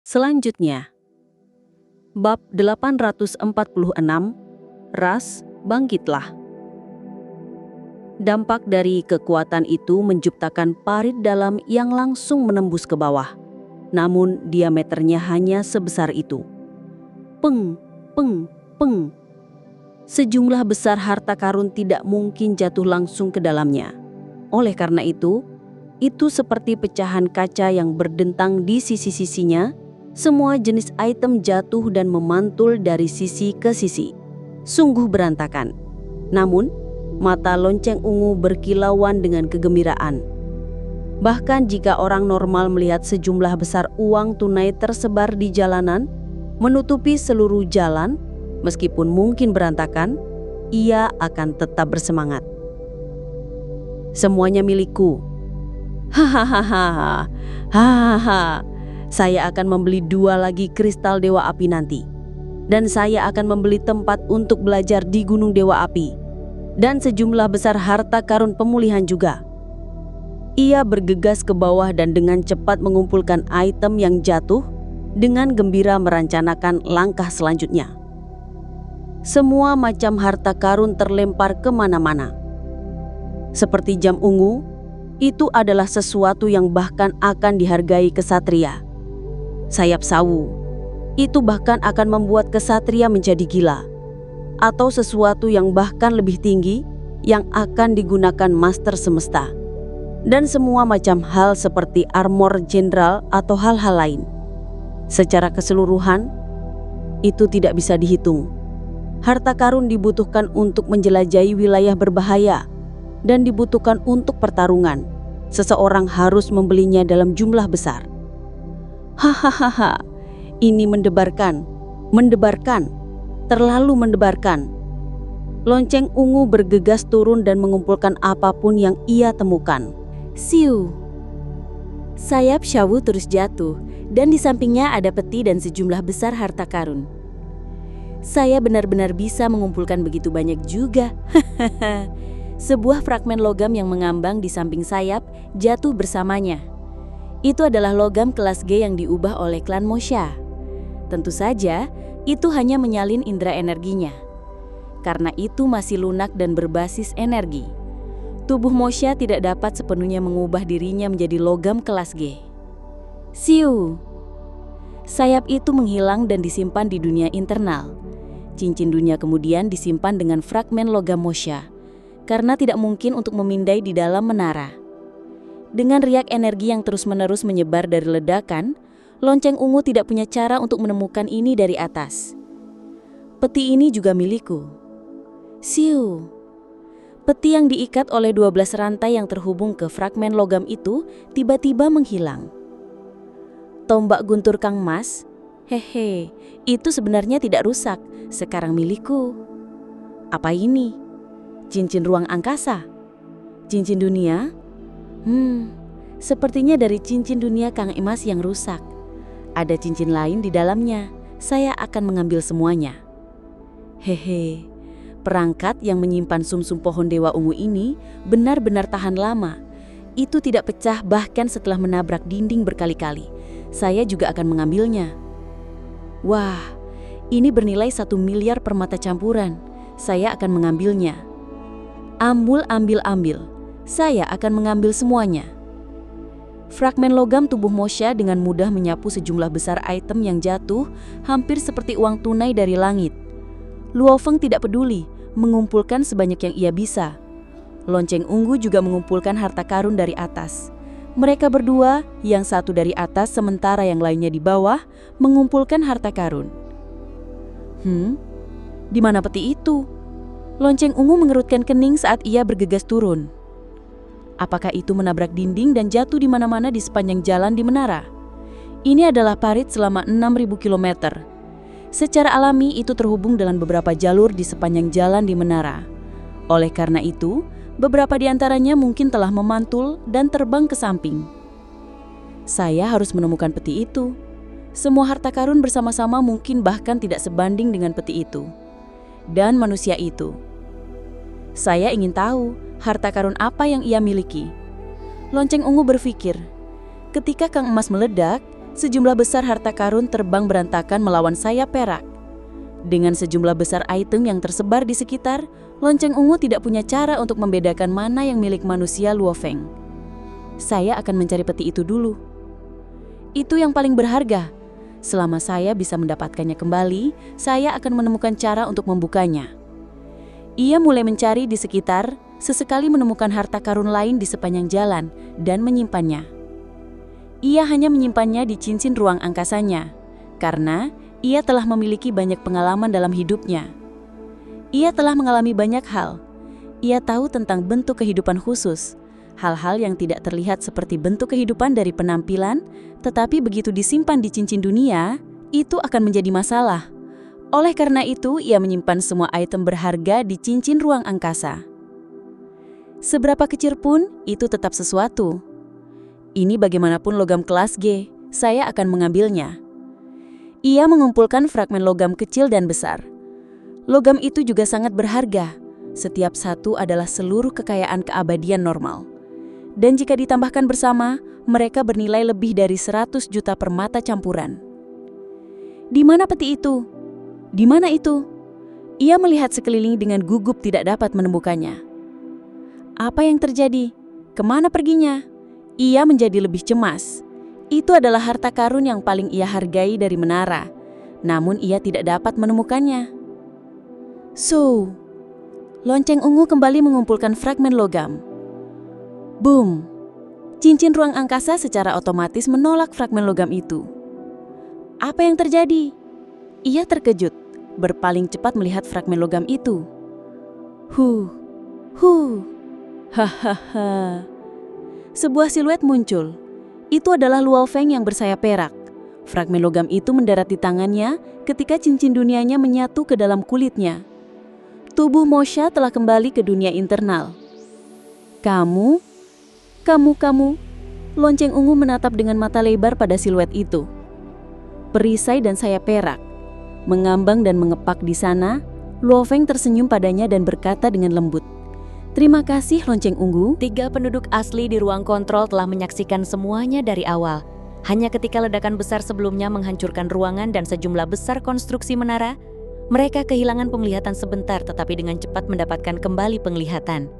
Selanjutnya, bab 846, Ras, bangkitlah. Dampak dari kekuatan itu menciptakan parit dalam yang langsung menembus ke bawah. Namun diameternya hanya sebesar itu. Peng, peng, peng. Sejumlah besar harta karun tidak mungkin jatuh langsung ke dalamnya. Oleh karena itu seperti pecahan kaca yang berdentang di sisi-sisinya. Semua jenis item jatuh dan memantul dari sisi ke sisi. Sungguh berantakan. Namun, mata lonceng ungu berkilauan dengan kegembiraan. Bahkan jika orang normal melihat sejumlah besar uang tunai tersebar di jalanan, menutupi seluruh jalan, meskipun mungkin berantakan, ia akan tetap bersemangat. Semuanya milikku. Hahaha, hahaha. Saya akan membeli 2 lagi kristal Dewa Api nanti. Dan saya akan membeli tempat untuk belajar di Gunung Dewa Api. Dan sejumlah besar harta karun pemulihan juga. Ia bergegas ke bawah dan dengan cepat mengumpulkan item yang jatuh, dengan gembira merencanakan langkah selanjutnya. Semua macam harta karun terlempar kemana-mana. Seperti jam ungu, itu adalah sesuatu yang bahkan akan dihargai kesatria. Sayap sawu, itu bahkan akan membuat kesatria menjadi gila. Atau sesuatu yang bahkan lebih tinggi, yang akan digunakan master semesta. Dan semua macam hal seperti armor jenderal atau hal-hal lain. Secara keseluruhan, itu tidak bisa dihitung. Harta karun dibutuhkan untuk menjelajahi wilayah berbahaya, dan dibutuhkan untuk pertarungan. Seseorang harus membelinya dalam jumlah besar. Hahaha, ini mendebarkan, terlalu mendebarkan. Lonceng ungu bergegas turun dan mengumpulkan apapun yang ia temukan. Siu. Sayap Shawu terus jatuh, dan di sampingnya ada peti dan sejumlah besar harta karun. Saya benar-benar bisa mengumpulkan begitu banyak juga. Sebuah fragmen logam yang mengambang di samping sayap jatuh bersamanya. Itu adalah logam kelas G yang diubah oleh klan Mosha. Tentu saja, itu hanya menyalin indera energinya. Karena itu masih lunak dan berbasis energi. Tubuh Mosha tidak dapat sepenuhnya mengubah dirinya menjadi logam kelas G. Siu. Sayap itu menghilang dan disimpan di dunia internal. Cincin dunia kemudian disimpan dengan fragmen logam Mosha, karena tidak mungkin untuk memindai di dalam menara. Dengan riak energi yang terus-menerus menyebar dari ledakan, lonceng ungu tidak punya cara untuk menemukan ini dari atas. Peti ini juga milikku. Siu. Peti yang diikat oleh 12 rantai yang terhubung ke fragmen logam itu tiba-tiba menghilang. Tombak guntur Kang Mas, hehe, itu sebenarnya tidak rusak, sekarang milikku. Apa ini? Cincin ruang angkasa? Cincin dunia? Sepertinya dari cincin dunia Kang Emas yang rusak. Ada cincin lain di dalamnya. Saya akan mengambil semuanya. Hehe, perangkat yang menyimpan sumsum pohon dewa ungu ini benar-benar tahan lama. Itu tidak pecah bahkan setelah menabrak dinding berkali-kali. Saya juga akan mengambilnya. Wah, ini bernilai 1 miliar permata campuran. Saya akan mengambilnya. Ambil. Saya akan mengambil semuanya. Fragmen logam tubuh Mosha dengan mudah menyapu sejumlah besar item yang jatuh, hampir seperti uang tunai dari langit. Luo Feng tidak peduli, mengumpulkan sebanyak yang ia bisa. Lonceng ungu juga mengumpulkan harta karun dari atas. Mereka berdua, yang satu dari atas sementara yang lainnya di bawah, mengumpulkan harta karun. Di mana peti itu? Lonceng ungu mengerutkan kening saat ia bergegas turun. Apakah itu menabrak dinding dan jatuh di mana-mana di sepanjang jalan di menara? Ini adalah parit selama 6.000 km. Secara alami itu terhubung dengan beberapa jalur di sepanjang jalan di menara. Oleh karena itu, beberapa di antaranya mungkin telah memantul dan terbang ke samping. Saya harus menemukan peti itu. Semua harta karun bersama-sama mungkin bahkan tidak sebanding dengan peti itu. Dan manusia itu. Saya ingin tahu harta karun apa yang ia miliki. Lonceng ungu berpikir, ketika Kang Emas meledak, Sejumlah besar harta karun terbang berantakan melawan sayap perak. Dengan sejumlah besar item yang tersebar di sekitar, lonceng ungu tidak punya cara untuk membedakan mana yang milik manusia Luo Feng. Saya akan mencari peti itu dulu. Itu yang paling berharga. Selama saya bisa mendapatkannya kembali, saya akan menemukan cara untuk membukanya. Ia mulai mencari di sekitar, sesekali menemukan harta karun lain di sepanjang jalan dan menyimpannya. Ia hanya menyimpannya di cincin ruang angkasanya, karena ia telah memiliki banyak pengalaman dalam hidupnya. Ia telah mengalami banyak hal. Ia tahu tentang bentuk kehidupan khusus, hal-hal yang tidak terlihat seperti bentuk kehidupan dari penampilan, tetapi begitu disimpan di cincin dunia, itu akan menjadi masalah. Oleh karena itu, ia menyimpan semua item berharga di cincin ruang angkasa. Seberapa kecil pun, itu tetap sesuatu. Ini bagaimanapun logam kelas G, saya akan mengambilnya. Ia mengumpulkan fragmen logam kecil dan besar. Logam itu juga sangat berharga. Setiap satu adalah seluruh kekayaan keabadian normal. Dan jika ditambahkan bersama, mereka bernilai lebih dari 100 juta permata campuran. Di mana peti itu? Di mana itu? Ia melihat sekeliling dengan gugup tidak dapat menemukannya. Apa yang terjadi? Kemana perginya? Ia menjadi lebih cemas. Itu adalah harta karun yang paling ia hargai dari menara, namun ia tidak dapat menemukannya. So, lonceng ungu kembali mengumpulkan fragmen logam. Boom! Cincin ruang angkasa secara otomatis menolak fragmen logam itu. Apa yang terjadi? Ia terkejut, berpaling cepat melihat fragmen logam itu. Hahaha. Sebuah siluet muncul. Itu adalah Luo Feng yang bersayap perak. Fragmen logam itu mendarat di tangannya ketika cincin dunianya menyatu ke dalam kulitnya. Tubuh Mosha telah kembali ke dunia internal. Kamu. Lonceng ungu menatap dengan mata lebar pada siluet itu. Perisai dan sayap perak. Mengambang dan mengepak di sana, Luo Feng tersenyum padanya dan berkata dengan lembut, "Terima kasih, lonceng ungu." 3 penduduk asli di ruang kontrol telah menyaksikan semuanya dari awal. Hanya ketika ledakan besar sebelumnya menghancurkan ruangan dan sejumlah besar konstruksi menara, mereka kehilangan penglihatan sebentar tetapi dengan cepat mendapatkan kembali penglihatan.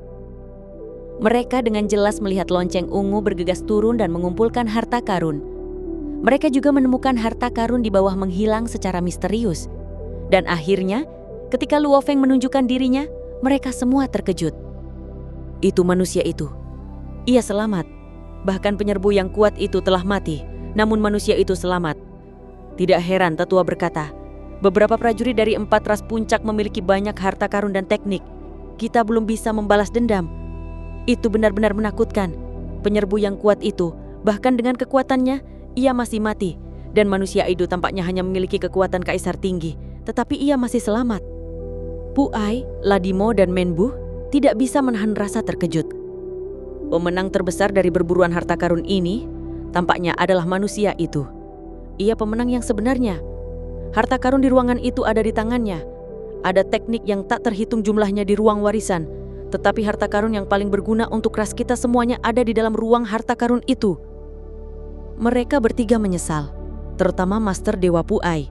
Mereka dengan jelas melihat lonceng ungu bergegas turun dan mengumpulkan harta karun. Mereka juga menemukan harta karun di bawah menghilang secara misterius. Dan akhirnya, ketika Luo Feng menunjukkan dirinya, mereka semua terkejut. Itu manusia itu. Ia selamat. Bahkan penyerbu yang kuat itu telah mati, namun manusia itu selamat. Tidak heran, tetua berkata, beberapa prajurit dari 4 ras puncak memiliki banyak harta karun dan teknik. Kita belum bisa membalas dendam. Itu benar-benar menakutkan. Penyerbu yang kuat itu, bahkan dengan kekuatannya, ia masih mati. Dan manusia itu tampaknya hanya memiliki kekuatan kaisar tinggi, tetapi ia masih selamat. Pu Ai, Ladimo, dan Menbu tidak bisa menahan rasa terkejut. Pemenang terbesar dari berburuan harta karun ini tampaknya adalah manusia itu. Ia pemenang yang sebenarnya. Harta karun di ruangan itu ada di tangannya. Ada teknik yang tak terhitung jumlahnya di ruang warisan. Tetapi harta karun yang paling berguna untuk ras kita semuanya ada di dalam ruang harta karun itu. Mereka bertiga menyesal, terutama Master Dewa Pu Ai.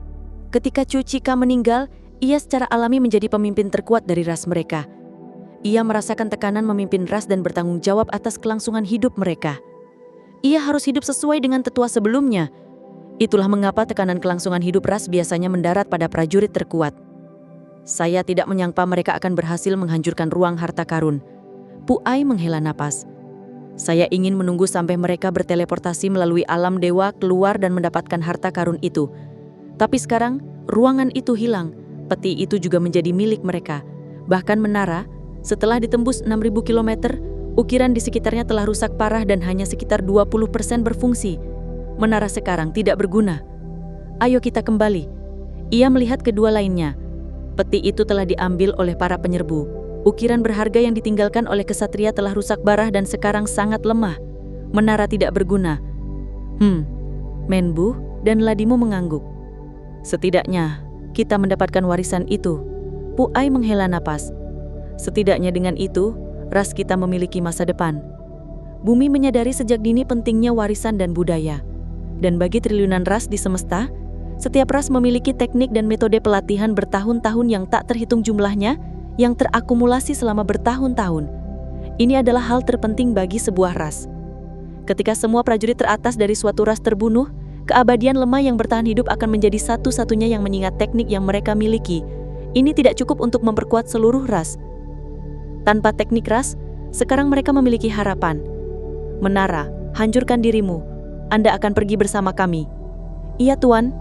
Ketika Chu Chika meninggal, ia secara alami menjadi pemimpin terkuat dari ras mereka. Ia merasakan tekanan memimpin ras dan bertanggung jawab atas kelangsungan hidup mereka. Ia harus hidup sesuai dengan tetua sebelumnya. Itulah mengapa tekanan kelangsungan hidup ras biasanya mendarat pada prajurit terkuat. Saya tidak menyangka mereka akan berhasil menghancurkan ruang harta karun. Pu Ai menghela napas. Saya ingin menunggu sampai mereka berteleportasi melalui alam dewa keluar dan mendapatkan harta karun itu. Tapi sekarang, ruangan itu hilang. Peti itu juga menjadi milik mereka. Bahkan menara, setelah ditembus 6.000 km, ukiran di sekitarnya telah rusak parah dan hanya sekitar 20% berfungsi. Menara sekarang tidak berguna. Ayo kita kembali. Ia melihat kedua lainnya. Peti itu telah diambil oleh para penyerbu. Ukiran berharga yang ditinggalkan oleh kesatria telah rusak parah dan sekarang sangat lemah. Menara tidak berguna. Menbu dan Ladimo mengangguk. Setidaknya, kita mendapatkan warisan itu. Pu Ai menghela napas. Setidaknya dengan itu, ras kita memiliki masa depan. Bumi menyadari sejak dini pentingnya warisan dan budaya. Dan bagi triliunan ras di semesta, setiap ras memiliki teknik dan metode pelatihan bertahun-tahun yang tak terhitung jumlahnya, yang terakumulasi selama bertahun-tahun. Ini adalah hal terpenting bagi sebuah ras. Ketika semua prajurit teratas dari suatu ras terbunuh, keabadian lemah yang bertahan hidup akan menjadi satu-satunya yang mengingat teknik yang mereka miliki. Ini tidak cukup untuk memperkuat seluruh ras. Tanpa teknik ras, sekarang mereka memiliki harapan. Menara, hancurkan dirimu. Anda akan pergi bersama kami. Iya, Tuan.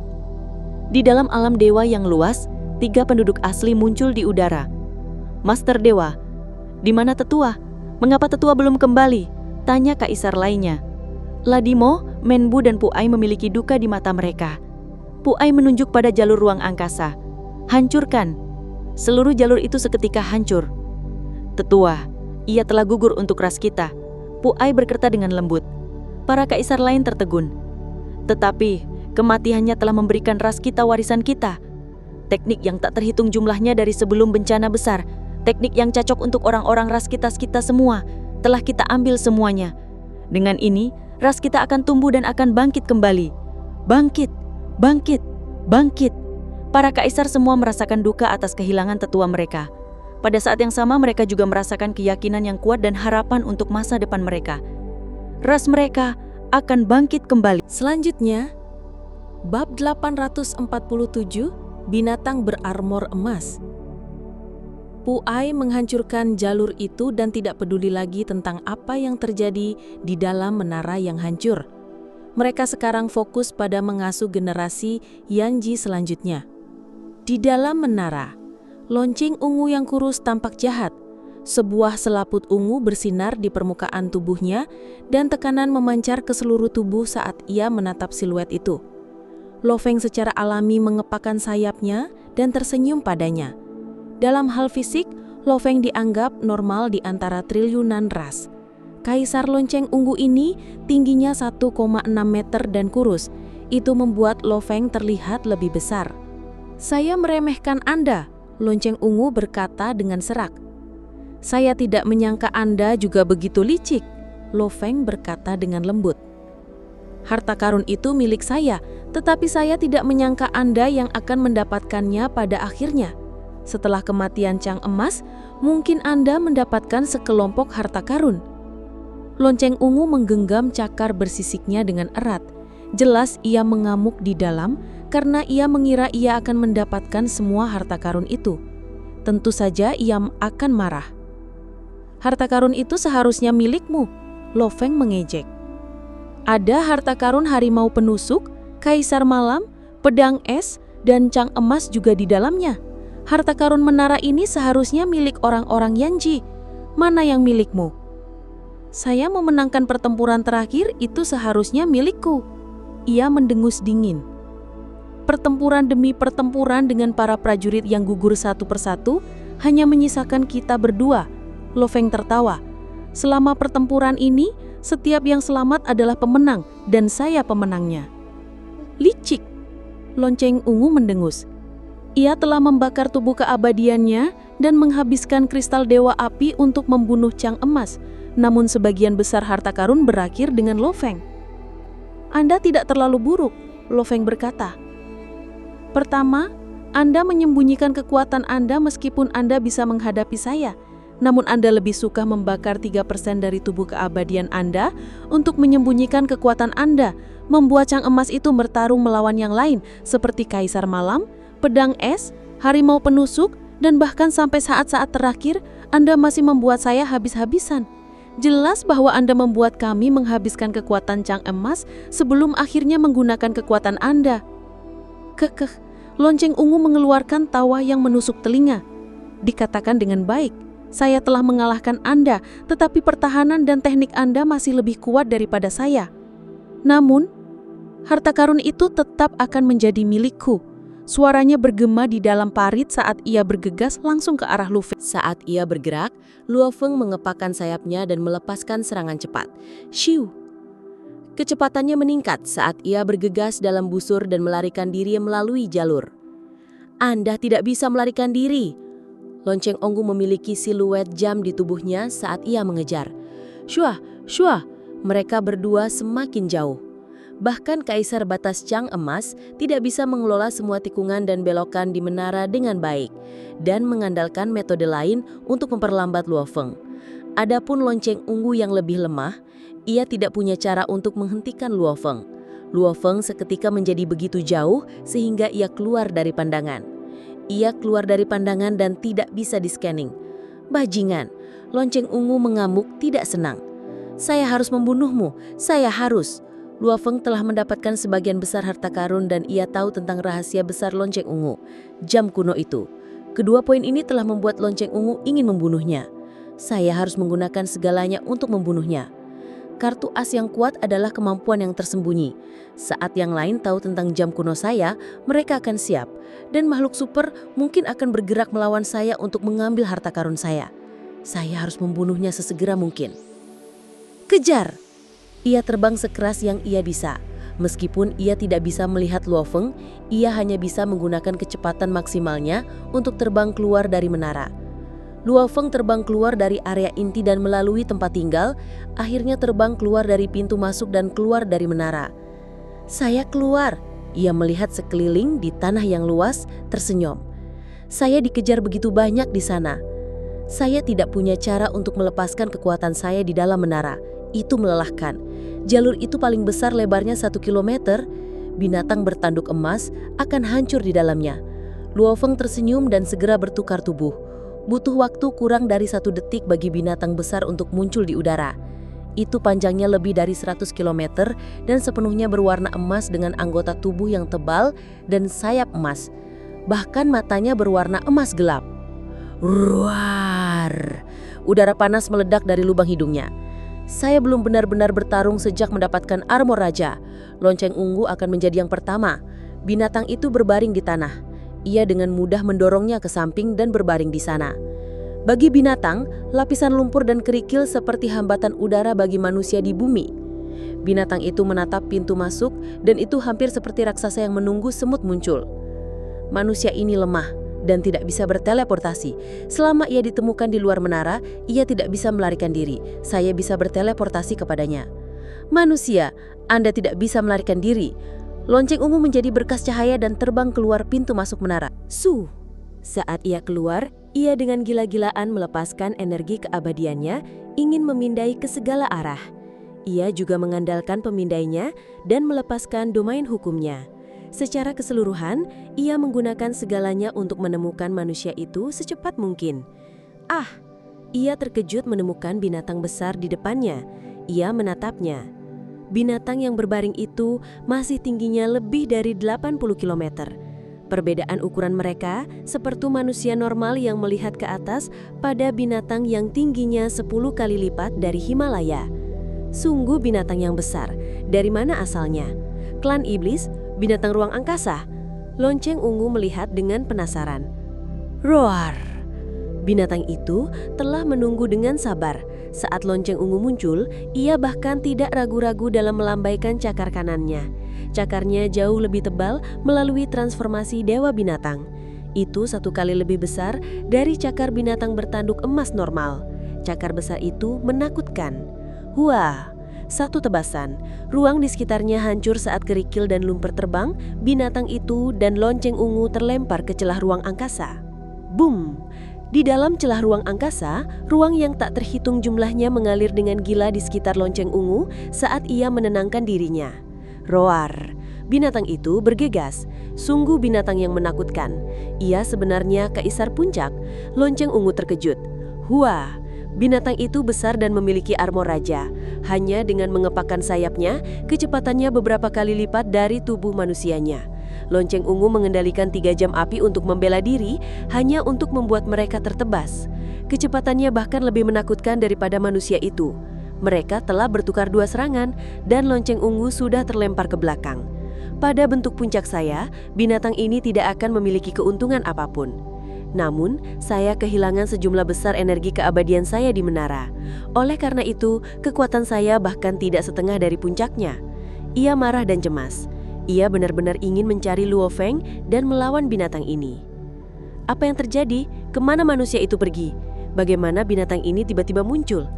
Di dalam alam dewa yang luas, 3 penduduk asli muncul di udara. Master Dewa, di mana Tetua? Mengapa Tetua belum kembali? Tanya kaisar lainnya. Ladimo, Menbu dan Puai memiliki duka di mata mereka. Puai menunjuk pada jalur ruang angkasa. Hancurkan. Seluruh jalur itu seketika hancur. Tetua, ia telah gugur untuk ras kita. Puai berkata dengan lembut. Para kaisar lain tertegun. Tetapi, kematiannya telah memberikan ras kita warisan kita. Teknik yang tak terhitung jumlahnya dari sebelum bencana besar. Teknik yang cocok untuk orang-orang ras kita semua. Telah kita ambil semuanya. Dengan ini, ras kita akan tumbuh dan akan bangkit kembali. Bangkit, bangkit, bangkit. Para kaisar semua merasakan duka atas kehilangan tetua mereka. Pada saat yang sama mereka juga merasakan keyakinan yang kuat dan harapan untuk masa depan mereka. Ras mereka akan bangkit kembali. Selanjutnya, bab 847, binatang berarmor emas. Puai menghancurkan jalur itu dan tidak peduli lagi tentang apa yang terjadi di dalam menara yang hancur. Mereka sekarang fokus pada mengasuh generasi Yanji selanjutnya. Di dalam menara, lonceng ungu yang kurus tampak jahat. Sebuah selaput ungu bersinar di permukaan tubuhnya dan tekanan memancar ke seluruh tubuh saat ia menatap siluet itu. Lo Feng secara alami mengepakkan sayapnya dan tersenyum padanya. Dalam hal fisik, Lo Feng dianggap normal di antara triliunan ras. Kaisar lonceng ungu ini tingginya 1,6 meter dan kurus. Itu membuat Lo Feng terlihat lebih besar. Saya meremehkan Anda, lonceng ungu berkata dengan serak. Saya tidak menyangka Anda juga begitu licik, Lo Feng berkata dengan lembut. Harta karun itu milik saya, tetapi saya tidak menyangka Anda yang akan mendapatkannya pada akhirnya. Setelah kematian Chang Emas, mungkin Anda mendapatkan sekelompok harta karun. Lonceng ungu menggenggam cakar bersisiknya dengan erat. Jelas ia mengamuk di dalam karena ia mengira ia akan mendapatkan semua harta karun itu. Tentu saja ia akan marah. Harta karun itu seharusnya milikmu, Lo Feng mengejek. Ada harta karun harimau penusuk, kaisar malam, pedang es, dan Chang Emas juga di dalamnya. Harta karun menara ini seharusnya milik orang-orang Yanji. Mana yang milikmu? Saya memenangkan pertempuran terakhir, itu seharusnya milikku. Ia mendengus dingin. Pertempuran demi pertempuran dengan para prajurit yang gugur satu persatu hanya menyisakan kita berdua. Lo Feng tertawa. Selama pertempuran ini, setiap yang selamat adalah pemenang dan saya pemenangnya. Licik, lonceng ungu mendengus. Ia telah membakar tubuh keabadiannya dan menghabiskan kristal dewa api untuk membunuh Chang Emas. Namun sebagian besar harta karun berakhir dengan Lo Feng. Anda tidak terlalu buruk, Lo Feng berkata. Pertama, Anda menyembunyikan kekuatan Anda meskipun Anda bisa menghadapi saya. Namun Anda lebih suka membakar 3% dari tubuh keabadian Anda untuk menyembunyikan kekuatan Anda, membuat Chang Emas itu bertarung melawan yang lain seperti Kaisar Malam, Pedang Es, Harimau Penusuk, dan bahkan sampai saat-saat terakhir Anda masih membuat saya habis-habisan. Jelas bahwa Anda membuat kami menghabiskan kekuatan Chang Emas sebelum akhirnya menggunakan kekuatan Anda. Kekeh, lonceng ungu mengeluarkan tawa yang menusuk telinga. Dikatakan dengan baik. Saya telah mengalahkan Anda, tetapi pertahanan dan teknik Anda masih lebih kuat daripada saya. Namun, harta karun itu tetap akan menjadi milikku. Suaranya bergema di dalam parit saat ia bergegas langsung ke arah Lu Feng. Saat ia bergerak, Luo Feng mengepakkan sayapnya dan melepaskan serangan cepat. Shiu! Kecepatannya meningkat saat ia bergegas dalam busur dan melarikan diri melalui jalur. Anda tidak bisa melarikan diri. Lonceng ungu memiliki siluet jam di tubuhnya saat ia mengejar. Syuah, syuah, mereka berdua semakin jauh. Bahkan Kaisar Batas Chang Emas tidak bisa mengelola semua tikungan dan belokan di menara dengan baik dan mengandalkan metode lain untuk memperlambat Luo Feng. Adapun lonceng ungu yang lebih lemah, ia tidak punya cara untuk menghentikan Luo Feng. Luo Feng seketika menjadi begitu jauh sehingga ia keluar dari pandangan. Ia keluar dari pandangan dan tidak bisa di-scanning. Bajingan, lonceng ungu mengamuk tidak senang. Saya harus membunuhmu, saya harus. Luo Feng telah mendapatkan sebagian besar harta karun dan ia tahu tentang rahasia besar lonceng ungu, jam kuno itu. Kedua poin ini telah membuat lonceng ungu ingin membunuhnya. Saya harus menggunakan segalanya untuk membunuhnya. Kartu as yang kuat adalah kemampuan yang tersembunyi. Saat yang lain tahu tentang jam kuno saya, mereka akan siap. Dan makhluk super mungkin akan bergerak melawan saya untuk mengambil harta karun saya. Saya harus membunuhnya sesegera mungkin. Kejar! Ia terbang sekeras yang ia bisa. Meskipun ia tidak bisa melihat Luo Feng, ia hanya bisa menggunakan kecepatan maksimalnya untuk terbang keluar dari menara. Luo Feng terbang keluar dari area inti dan melalui tempat tinggal, akhirnya terbang keluar dari pintu masuk dan keluar dari menara. Saya keluar. Ia melihat sekeliling di tanah yang luas, tersenyum. Saya dikejar begitu banyak di sana. Saya tidak punya cara untuk melepaskan kekuatan saya di dalam menara. Itu melelahkan. Jalur itu paling besar lebarnya 1 kilometer. Binatang bertanduk emas akan hancur di dalamnya. Luo Feng tersenyum dan segera bertukar tubuh. Butuh waktu kurang dari 1 detik bagi binatang besar untuk muncul di udara. Itu panjangnya lebih dari 100 km dan sepenuhnya berwarna emas dengan anggota tubuh yang tebal dan sayap emas. Bahkan matanya berwarna emas gelap. Ruar! Udara panas meledak dari lubang hidungnya. Saya belum benar-benar bertarung sejak mendapatkan armor raja. Lonceng ungu akan menjadi yang pertama. Binatang itu berbaring di tanah. Ia dengan mudah mendorongnya ke samping dan berbaring di sana. Bagi binatang, lapisan lumpur dan kerikil seperti hambatan udara bagi manusia di bumi. Binatang itu menatap pintu masuk dan itu hampir seperti raksasa yang menunggu semut muncul. Manusia ini lemah dan tidak bisa berteleportasi. Selama ia ditemukan di luar menara, ia tidak bisa melarikan diri. Saya bisa berteleportasi kepadanya. Manusia, Anda tidak bisa melarikan diri. Lonceng ungu menjadi berkas cahaya dan terbang keluar pintu masuk menara. Saat ia keluar, ia dengan gila-gilaan melepaskan energi keabadiannya, ingin memindai ke segala arah. Ia juga mengandalkan pemindainya dan melepaskan domain hukumnya. Secara keseluruhan, ia menggunakan segalanya untuk menemukan manusia itu secepat mungkin. Ia terkejut menemukan binatang besar di depannya. Ia menatapnya. Binatang yang berbaring itu masih tingginya lebih dari 80 km. Perbedaan ukuran mereka seperti manusia normal yang melihat ke atas pada binatang yang tingginya 10 kali lipat dari Himalaya. Sungguh binatang yang besar. Dari mana asalnya? Klan iblis? Binatang ruang angkasa? Lonceng ungu melihat dengan penasaran. Roar! Binatang itu telah menunggu dengan sabar. Saat lonceng ungu muncul, ia bahkan tidak ragu-ragu dalam melambaikan cakar kanannya. Cakarnya jauh lebih tebal melalui transformasi dewa binatang. Itu 1 kali lebih besar dari cakar binatang bertanduk emas normal. Cakar besar itu menakutkan. Wah! 1 tebasan. Ruang di sekitarnya hancur saat kerikil dan lumpur terbang, binatang itu dan lonceng ungu terlempar ke celah ruang angkasa. Boom! Di dalam celah ruang angkasa, ruang yang tak terhitung jumlahnya mengalir dengan gila di sekitar lonceng ungu saat ia menenangkan dirinya. Roar! Binatang itu bergegas. Sungguh binatang yang menakutkan. Ia sebenarnya kaisar puncak. Lonceng ungu terkejut. Wah! Binatang itu besar dan memiliki armor raja. Hanya dengan mengepakkan sayapnya, kecepatannya beberapa kali lipat dari tubuh manusianya. Lonceng ungu mengendalikan 3 jam api untuk membela diri, hanya untuk membuat mereka tertebas. Kecepatannya bahkan lebih menakutkan daripada manusia itu. Mereka telah bertukar 2 serangan, dan lonceng ungu sudah terlempar ke belakang. Pada bentuk puncak saya, binatang ini tidak akan memiliki keuntungan apapun. Namun, saya kehilangan sejumlah besar energi keabadian saya di menara. Oleh karena itu, kekuatan saya bahkan tidak setengah dari puncaknya. Ia marah dan cemas. Ia benar-benar ingin mencari Luo Feng dan melawan binatang ini. Apa yang terjadi? Kemana manusia itu pergi? Bagaimana binatang ini tiba-tiba muncul?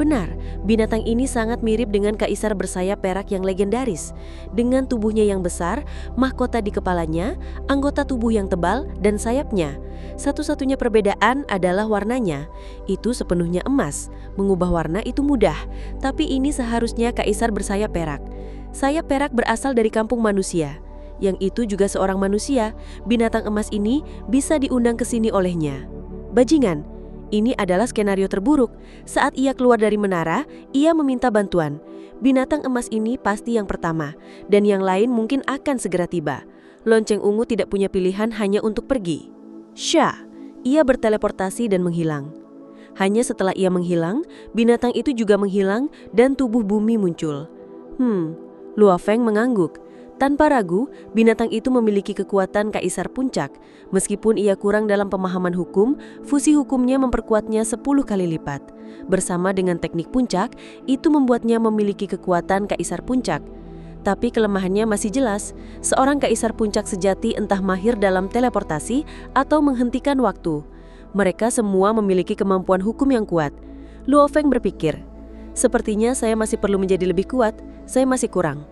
Benar, binatang ini sangat mirip dengan kaisar bersayap perak yang legendaris. Dengan tubuhnya yang besar, mahkota di kepalanya, anggota tubuh yang tebal, dan sayapnya. Satu-satunya perbedaan adalah warnanya. Itu sepenuhnya emas. Mengubah warna itu mudah, tapi ini seharusnya kaisar bersayap perak. Sayap perak berasal dari kampung manusia. Yang itu juga seorang manusia. Binatang emas ini bisa diundang ke sini olehnya. Bajingan. Ini adalah skenario terburuk. Saat ia keluar dari menara, ia meminta bantuan. Binatang emas ini pasti yang pertama, dan yang lain mungkin akan segera tiba. Lonceng ungu tidak punya pilihan hanya untuk pergi. Syah, ia berteleportasi dan menghilang. Hanya setelah ia menghilang, binatang itu juga menghilang dan tubuh bumi muncul. Luo Feng mengangguk. Tanpa ragu, binatang itu memiliki kekuatan kaisar puncak. Meskipun ia kurang dalam pemahaman hukum, fusi hukumnya memperkuatnya 10 kali lipat. Bersama dengan teknik puncak, itu membuatnya memiliki kekuatan kaisar puncak. Tapi kelemahannya masih jelas. Seorang kaisar puncak sejati entah mahir dalam teleportasi atau menghentikan waktu. Mereka semua memiliki kemampuan hukum yang kuat. Luo Feng berpikir, sepertinya saya masih perlu menjadi lebih kuat, saya masih kurang.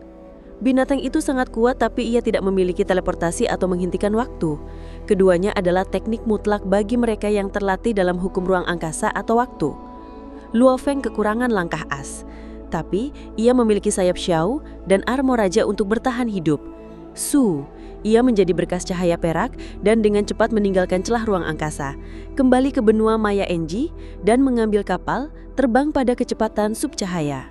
Binatang itu sangat kuat tapi ia tidak memiliki teleportasi atau menghentikan waktu. Keduanya adalah teknik mutlak bagi mereka yang terlatih dalam hukum ruang angkasa atau waktu. Luo Feng kekurangan langkah as. Tapi ia memiliki sayap Xiao dan armor raja untuk bertahan hidup. Su, ia menjadi berkas cahaya perak dan dengan cepat meninggalkan celah ruang angkasa. Kembali ke benua Maya Enji dan mengambil kapal terbang pada kecepatan subcahaya.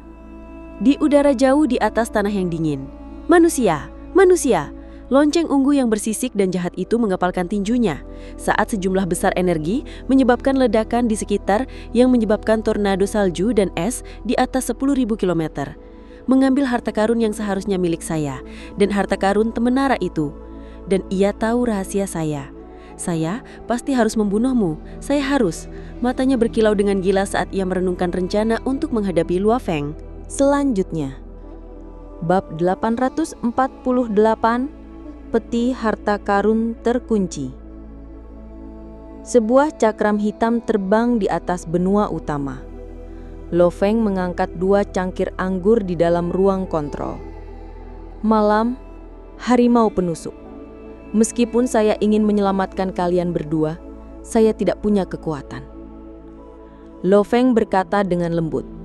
Di udara jauh di atas tanah yang dingin. Manusia, manusia. Lonceng ungu yang bersisik dan jahat itu mengepalkan tinjunya saat sejumlah besar energi menyebabkan ledakan di sekitar yang menyebabkan tornado salju dan es di atas 10.000 km. Mengambil harta karun yang seharusnya milik saya dan harta karun temenara itu. Dan ia tahu rahasia saya. Saya pasti harus membunuhmu. Saya harus. Matanya berkilau dengan gila saat ia merenungkan rencana untuk menghadapi Luo Feng. Selanjutnya, Bab 848, Peti Harta Karun Terkunci. Sebuah cakram hitam terbang di atas benua utama. Luo Feng mengangkat 2 cangkir anggur di dalam ruang kontrol. Malam, harimau penusuk. Meskipun saya ingin menyelamatkan kalian berdua, saya tidak punya kekuatan. Luo Feng berkata dengan lembut.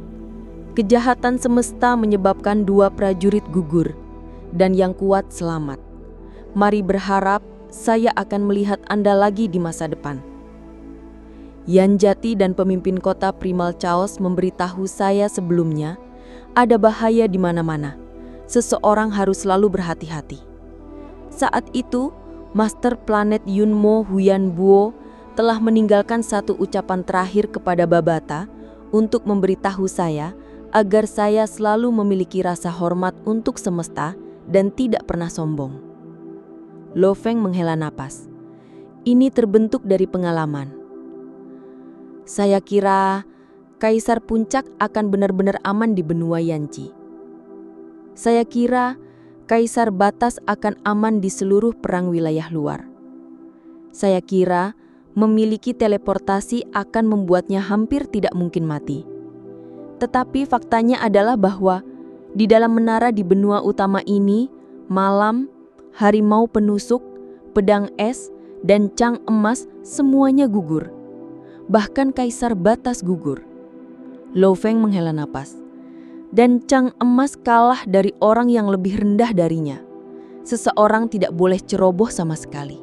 Kejahatan semesta menyebabkan 2 prajurit gugur, dan yang kuat selamat. Mari berharap saya akan melihat Anda lagi di masa depan. Yan Jati dan pemimpin kota Primal Chaos memberitahu saya sebelumnya, ada bahaya di mana-mana. Seseorang harus selalu berhati-hati. Saat itu, Master Planet Yunmo Huyan Buo telah meninggalkan satu ucapan terakhir kepada Babata untuk memberitahu saya agar saya selalu memiliki rasa hormat untuk semesta dan tidak pernah sombong. Luo Feng menghela napas. Ini terbentuk dari pengalaman. Saya kira Kaisar Puncak akan benar-benar aman di benua Yanji. Saya kira Kaisar Batas akan aman di seluruh perang wilayah luar. Saya kira memiliki teleportasi akan membuatnya hampir tidak mungkin mati. Tetapi faktanya adalah bahwa di dalam menara di benua utama ini, malam, harimau penusuk, pedang es, dan cang emas semuanya gugur. Bahkan Kaisar Batas gugur. Luo Feng menghela napas. Dan cang emas kalah dari orang yang lebih rendah darinya. Seseorang tidak boleh ceroboh sama sekali.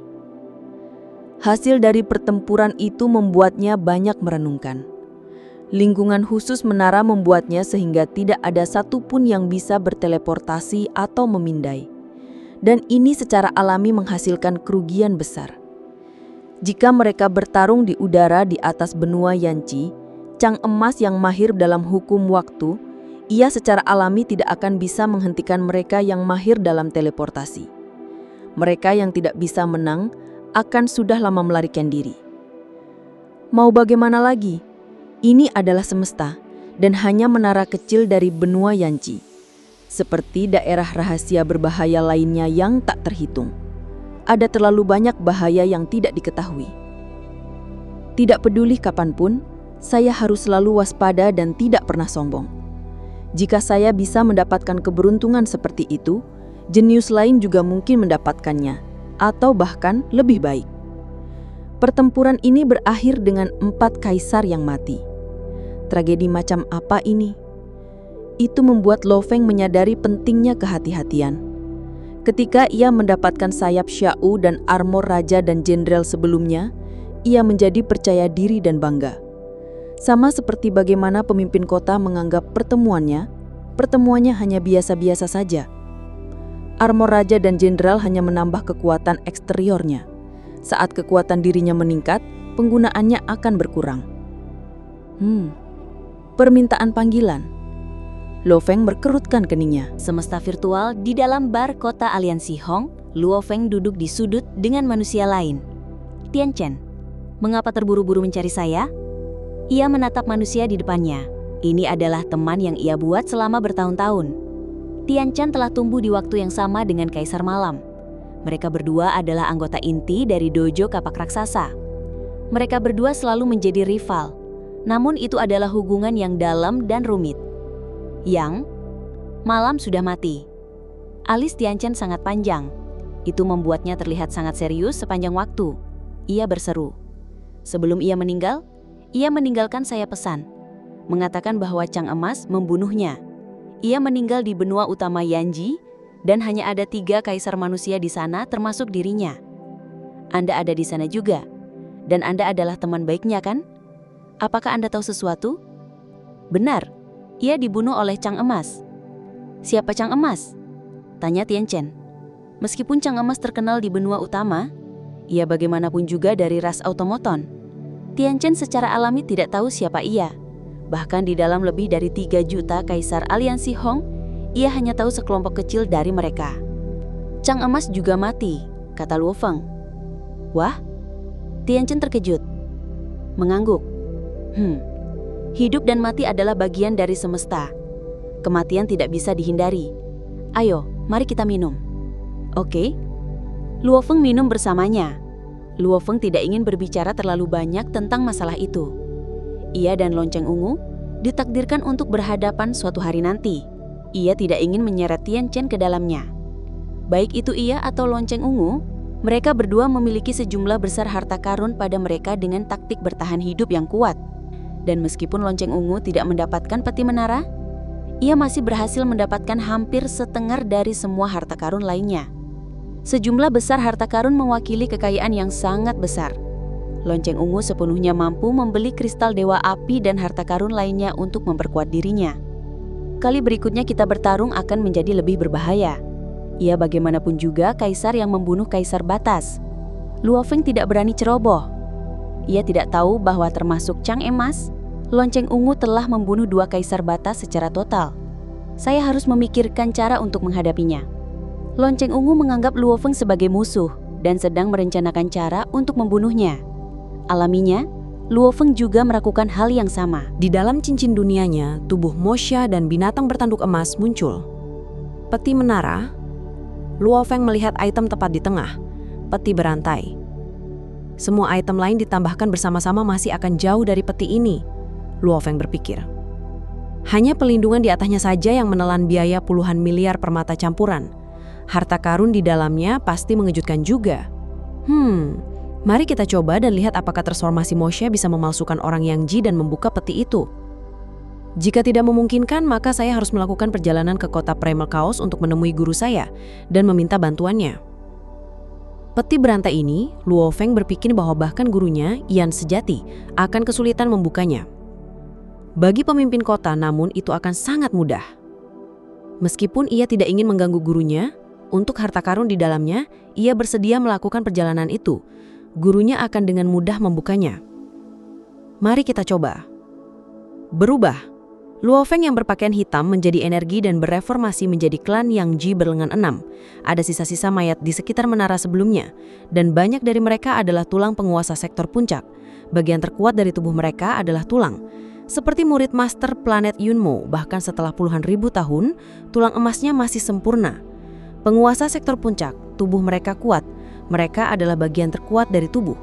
Hasil dari pertempuran itu membuatnya banyak merenungkan. Lingkungan khusus menara membuatnya sehingga tidak ada satupun yang bisa berteleportasi atau memindai. Dan ini secara alami menghasilkan kerugian besar. Jika mereka bertarung di udara di atas benua Yanji, cang emas yang mahir dalam hukum waktu, ia secara alami tidak akan bisa menghentikan mereka yang mahir dalam teleportasi. Mereka yang tidak bisa menang akan sudah lama melarikan diri. Mau bagaimana lagi? Ini adalah semesta dan hanya menara kecil dari benua Yanji. Seperti daerah rahasia berbahaya lainnya yang tak terhitung. Ada terlalu banyak bahaya yang tidak diketahui. Tidak peduli kapanpun, Saya harus selalu waspada dan tidak pernah sombong. Jika saya bisa mendapatkan keberuntungan seperti itu, jenius lain juga mungkin mendapatkannya, atau bahkan lebih baik. Pertempuran ini berakhir dengan 4 kaisar yang mati. Tragedi macam apa ini? Itu membuat Lo Feng menyadari pentingnya kehati-hatian. Ketika ia mendapatkan sayap Xiao dan armor raja dan jenderal sebelumnya, ia menjadi percaya diri dan bangga. Sama seperti bagaimana pemimpin kota menganggap pertemuannya hanya biasa-biasa saja. Armor raja dan jenderal hanya menambah kekuatan eksteriornya. Saat kekuatan dirinya meningkat, penggunaannya akan berkurang. Permintaan panggilan. Lo Feng berkerutkan keningnya. Semesta virtual di dalam bar kota Aliansi Hong, Luo Feng duduk di sudut dengan manusia lain. Tian Chen, mengapa terburu-buru mencari saya? Ia menatap manusia di depannya. Ini adalah teman yang ia buat selama bertahun-tahun. Tian Chen telah tumbuh di waktu yang sama dengan Kaisar Malam. Mereka berdua adalah anggota inti dari dojo kapak raksasa. Mereka berdua selalu menjadi rival. Namun itu adalah hubungan yang dalam dan rumit. Yang Malam sudah mati. Alis Tian Chen sangat panjang. Itu membuatnya terlihat sangat serius sepanjang waktu. Ia berseru. Sebelum ia meninggal, ia meninggalkan saya pesan, mengatakan bahwa Chang Emas membunuhnya. Ia meninggal di benua utama Yanji, dan hanya ada 3 kaisar manusia di sana termasuk dirinya. Anda ada di sana juga, dan Anda adalah teman baiknya kan? Apakah Anda tahu sesuatu? Benar, ia dibunuh oleh Chang Emas. Siapa Chang Emas? Tanya Tian Chen. Meskipun Chang Emas terkenal di benua utama, ia bagaimanapun juga dari ras automaton. Tian Chen secara alami tidak tahu siapa ia. Bahkan di dalam lebih dari 3 juta kaisar Aliansi Hong, ia hanya tahu sekelompok kecil dari mereka. Chang Emas juga mati, kata Luo Feng. Wah? Tian Chen terkejut. Mengangguk. Hidup dan mati adalah bagian dari semesta. Kematian tidak bisa dihindari. Ayo, mari kita minum. Oke. Luo Feng minum bersamanya. Luo Feng tidak ingin berbicara terlalu banyak tentang masalah itu. Ia dan Lonceng Ungu ditakdirkan untuk berhadapan suatu hari nanti. Ia tidak ingin menyeret Tian Chen ke dalamnya. Baik itu ia atau Lonceng Ungu, mereka berdua memiliki sejumlah besar harta karun pada mereka dengan taktik bertahan hidup yang kuat. Dan meskipun Lonceng Ungu tidak mendapatkan peti menara, ia masih berhasil mendapatkan hampir setengah dari semua harta karun lainnya. Sejumlah besar harta karun mewakili kekayaan yang sangat besar. Lonceng Ungu sepenuhnya mampu membeli kristal dewa api dan harta karun lainnya untuk memperkuat dirinya. Kali berikutnya kita bertarung akan menjadi lebih berbahaya. Ia bagaimanapun juga kaisar yang membunuh kaisar batas. Luo Feng tidak berani ceroboh. Ia tidak tahu bahwa termasuk Chang Emas, Lonceng Ungu telah membunuh 2 kaisar batas secara total. Saya harus memikirkan cara untuk menghadapinya. Lonceng Ungu menganggap Luo Feng sebagai musuh dan sedang merencanakan cara untuk membunuhnya. Alaminya, Luo Feng juga melakukan hal yang sama. Di dalam cincin dunianya, tubuh Mosha dan binatang bertanduk emas muncul. Peti menara, Luo Feng melihat item tepat di tengah, peti berantai. Semua item lain ditambahkan bersama-sama masih akan jauh dari peti ini, Luo Feng berpikir. Hanya pelindungan di atasnya saja yang menelan biaya puluhan miliar permata campuran. Harta karun di dalamnya pasti mengejutkan juga. Mari kita coba dan lihat apakah transformasi Mosha bisa memalsukan orang Yangji dan membuka peti itu. Jika tidak memungkinkan, maka saya harus melakukan perjalanan ke kota Primal Chaos untuk menemui guru saya dan meminta bantuannya. Peti berantai ini, Luo Feng berpikir bahwa bahkan gurunya, Yan Sejati, akan kesulitan membukanya. Bagi pemimpin kota, namun itu akan sangat mudah. Meskipun ia tidak ingin mengganggu gurunya, untuk harta karun di dalamnya, ia bersedia melakukan perjalanan itu. Gurunya akan dengan mudah membukanya. Mari kita coba. Berubah. Luo Feng yang berpakaian hitam menjadi energi dan bereformasi menjadi klan Yangji berlengan 6. Ada sisa-sisa mayat di sekitar menara sebelumnya, dan banyak dari mereka adalah tulang penguasa sektor puncak. Bagian terkuat dari tubuh mereka adalah tulang. Seperti murid master planet Yunmo, bahkan setelah puluhan ribu tahun, tulang emasnya masih sempurna. Penguasa sektor puncak, tubuh mereka kuat. Mereka adalah bagian terkuat dari tubuh.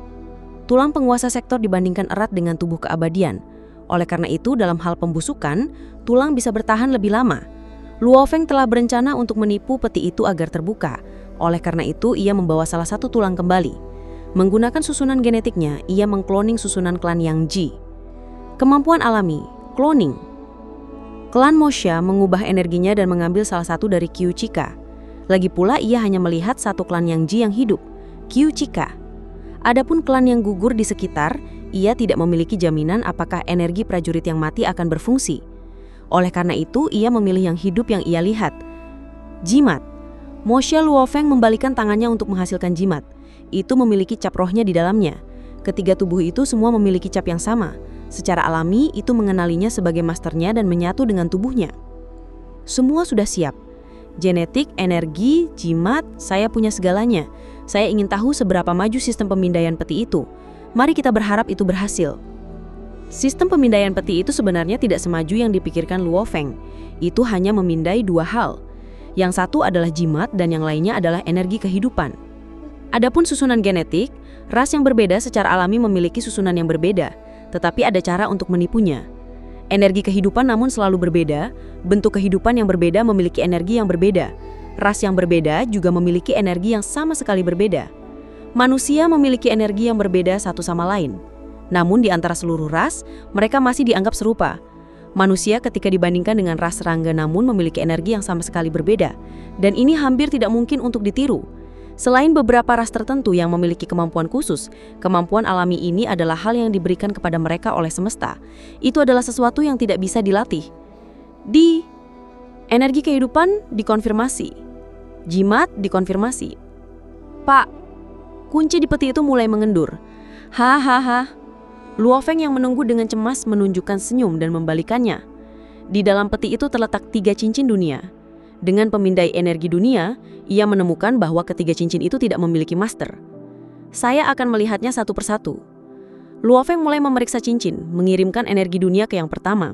Tulang penguasa sektor dibandingkan erat dengan tubuh keabadian. Oleh karena itu, dalam hal pembusukan, tulang bisa bertahan lebih lama. Luo Feng telah berencana untuk menipu peti itu agar terbuka. Oleh karena itu, ia membawa salah satu tulang kembali. Menggunakan susunan genetiknya, ia mengkloning susunan klan Yang Ji. Kemampuan alami, cloning. Klan Mosha mengubah energinya dan mengambil salah satu dari Qiu Chika. Lagi pula, ia hanya melihat satu klan Yang Ji yang hidup, Qiu Chika. Adapun klan yang gugur di sekitar, ia tidak memiliki jaminan apakah energi prajurit yang mati akan berfungsi. Oleh karena itu, ia memilih yang hidup yang ia lihat. Jimat. Mosha Luo Feng membalikkan tangannya untuk menghasilkan jimat. Itu memiliki cap rohnya di dalamnya. Ketiga tubuh itu semua memiliki cap yang sama. Secara alami, itu mengenalinya sebagai masternya dan menyatu dengan tubuhnya. Semua sudah siap. Genetik, energi, jimat, saya punya segalanya. Saya ingin tahu seberapa maju sistem pemindaian peti itu. Mari kita berharap itu berhasil. Sistem pemindaian peti itu sebenarnya tidak semaju yang dipikirkan Luo Feng. Itu hanya memindai dua hal. Yang satu adalah jimat dan yang lainnya adalah energi kehidupan. Adapun susunan genetik, ras yang berbeda secara alami memiliki susunan yang berbeda, tetapi ada cara untuk menipunya. Energi kehidupan namun selalu berbeda, bentuk kehidupan yang berbeda memiliki energi yang berbeda. Ras yang berbeda juga memiliki energi yang sama sekali berbeda. Manusia memiliki energi yang berbeda satu sama lain. Namun di antara seluruh ras, mereka masih dianggap serupa. Manusia ketika dibandingkan dengan ras serangga namun memiliki energi yang sama sekali berbeda. Dan ini hampir tidak mungkin untuk ditiru. Selain beberapa ras tertentu yang memiliki kemampuan khusus, kemampuan alami ini adalah hal yang diberikan kepada mereka oleh semesta. Itu adalah sesuatu yang tidak bisa dilatih. Energi kehidupan dikonfirmasi. Jimat dikonfirmasi. Pak, kunci di peti itu mulai mengendur. Hahaha. Luo Feng yang menunggu dengan cemas menunjukkan senyum dan membalikannya. Di dalam peti itu terletak 3 cincin dunia. Dengan pemindai energi dunia, ia menemukan bahwa ketiga cincin itu tidak memiliki master. Saya akan melihatnya satu persatu. Luo Feng mulai memeriksa cincin, mengirimkan energi dunia ke yang pertama.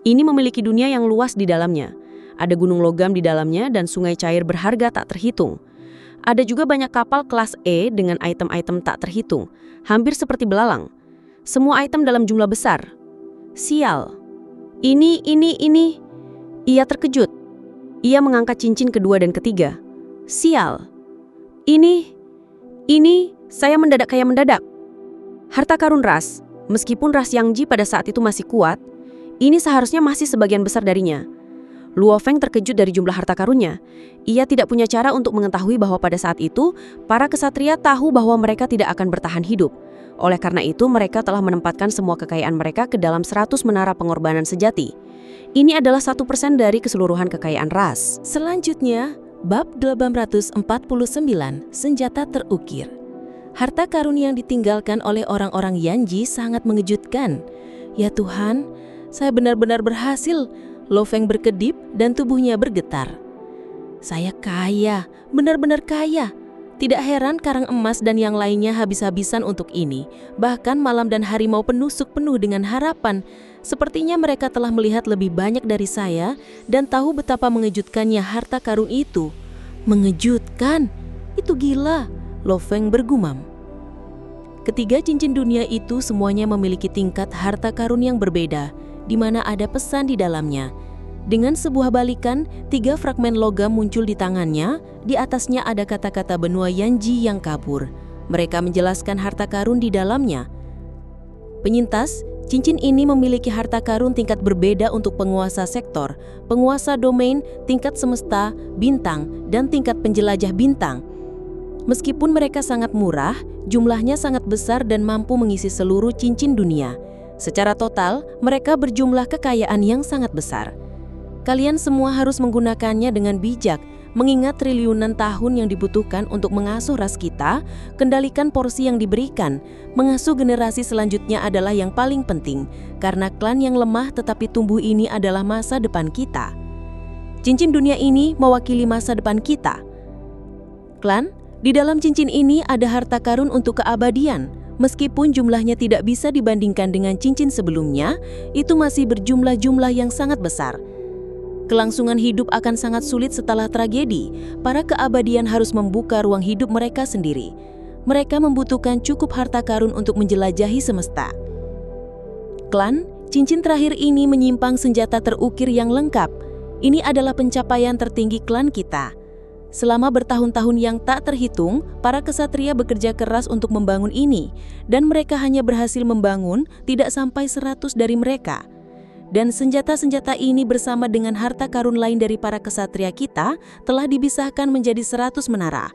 Ini memiliki dunia yang luas di dalamnya. Ada gunung logam di dalamnya dan sungai cair berharga tak terhitung. Ada juga banyak kapal kelas E dengan item-item tak terhitung, hampir seperti belalang. Semua item dalam jumlah besar. Sial. Ini. Ia terkejut. Ia mengangkat cincin kedua dan ketiga. Sial. Ini, saya mendadak kayak mendadak. Harta karun ras, meskipun ras Yang Ji pada saat itu masih kuat, ini seharusnya masih sebagian besar darinya. Luo Feng terkejut dari jumlah harta karunnya. Ia tidak punya cara untuk mengetahui bahwa pada saat itu, para kesatria tahu bahwa mereka tidak akan bertahan hidup. Oleh karena itu, mereka telah menempatkan semua kekayaan mereka ke dalam 100 menara pengorbanan sejati. Ini adalah 1% dari keseluruhan kekayaan ras. Selanjutnya, bab 849, senjata terukir. Harta karun yang ditinggalkan oleh orang-orang Yang Ji sangat mengejutkan. Ya Tuhan, saya benar-benar berhasil. Luo Feng berkedip dan tubuhnya bergetar. Saya kaya, benar-benar kaya. Tidak heran karang emas dan yang lainnya habis-habisan untuk ini. Bahkan malam dan harimau penusuk penuh dengan harapan. Sepertinya mereka telah melihat lebih banyak dari saya dan tahu betapa mengejutkannya harta karun itu. Mengejutkan? Itu gila, Luo Feng bergumam. Ketiga cincin dunia itu semuanya memiliki tingkat harta karun yang berbeda, di mana ada pesan di dalamnya. Dengan sebuah balikan, 3 fragmen logam muncul di tangannya. Di atasnya ada kata-kata benua Yang Ji yang kabur. Mereka menjelaskan harta karun di dalamnya. Penyintas, cincin ini memiliki harta karun tingkat berbeda untuk penguasa sektor, penguasa domain, tingkat semesta, bintang, dan tingkat penjelajah bintang. Meskipun mereka sangat murah, jumlahnya sangat besar dan mampu mengisi seluruh cincin dunia. Secara total, mereka berjumlah kekayaan yang sangat besar. Kalian semua harus menggunakannya dengan bijak, mengingat triliunan tahun yang dibutuhkan untuk mengasuh ras kita, kendalikan porsi yang diberikan. Mengasuh generasi selanjutnya adalah yang paling penting, karena klan yang lemah tetapi tumbuh ini adalah masa depan kita. Cincin dunia ini mewakili masa depan kita. Klan, di dalam cincin ini ada harta karun untuk keabadian. Meskipun jumlahnya tidak bisa dibandingkan dengan cincin sebelumnya, itu masih berjumlah jumlah yang sangat besar. Kelangsungan hidup akan sangat sulit setelah tragedi. Para keabadian harus membuka ruang hidup mereka sendiri. Mereka membutuhkan cukup harta karun untuk menjelajahi semesta. Klan, Cincin terakhir ini menyimpan senjata terukir yang lengkap. Ini adalah pencapaian tertinggi klan kita. Selama bertahun-tahun yang tak terhitung, para kesatria bekerja keras untuk membangun ini, dan mereka hanya berhasil membangun tidak sampai 100 dari mereka. Dan senjata-senjata ini bersama dengan harta karun lain dari para kesatria kita telah dibisahkan menjadi 100 menara.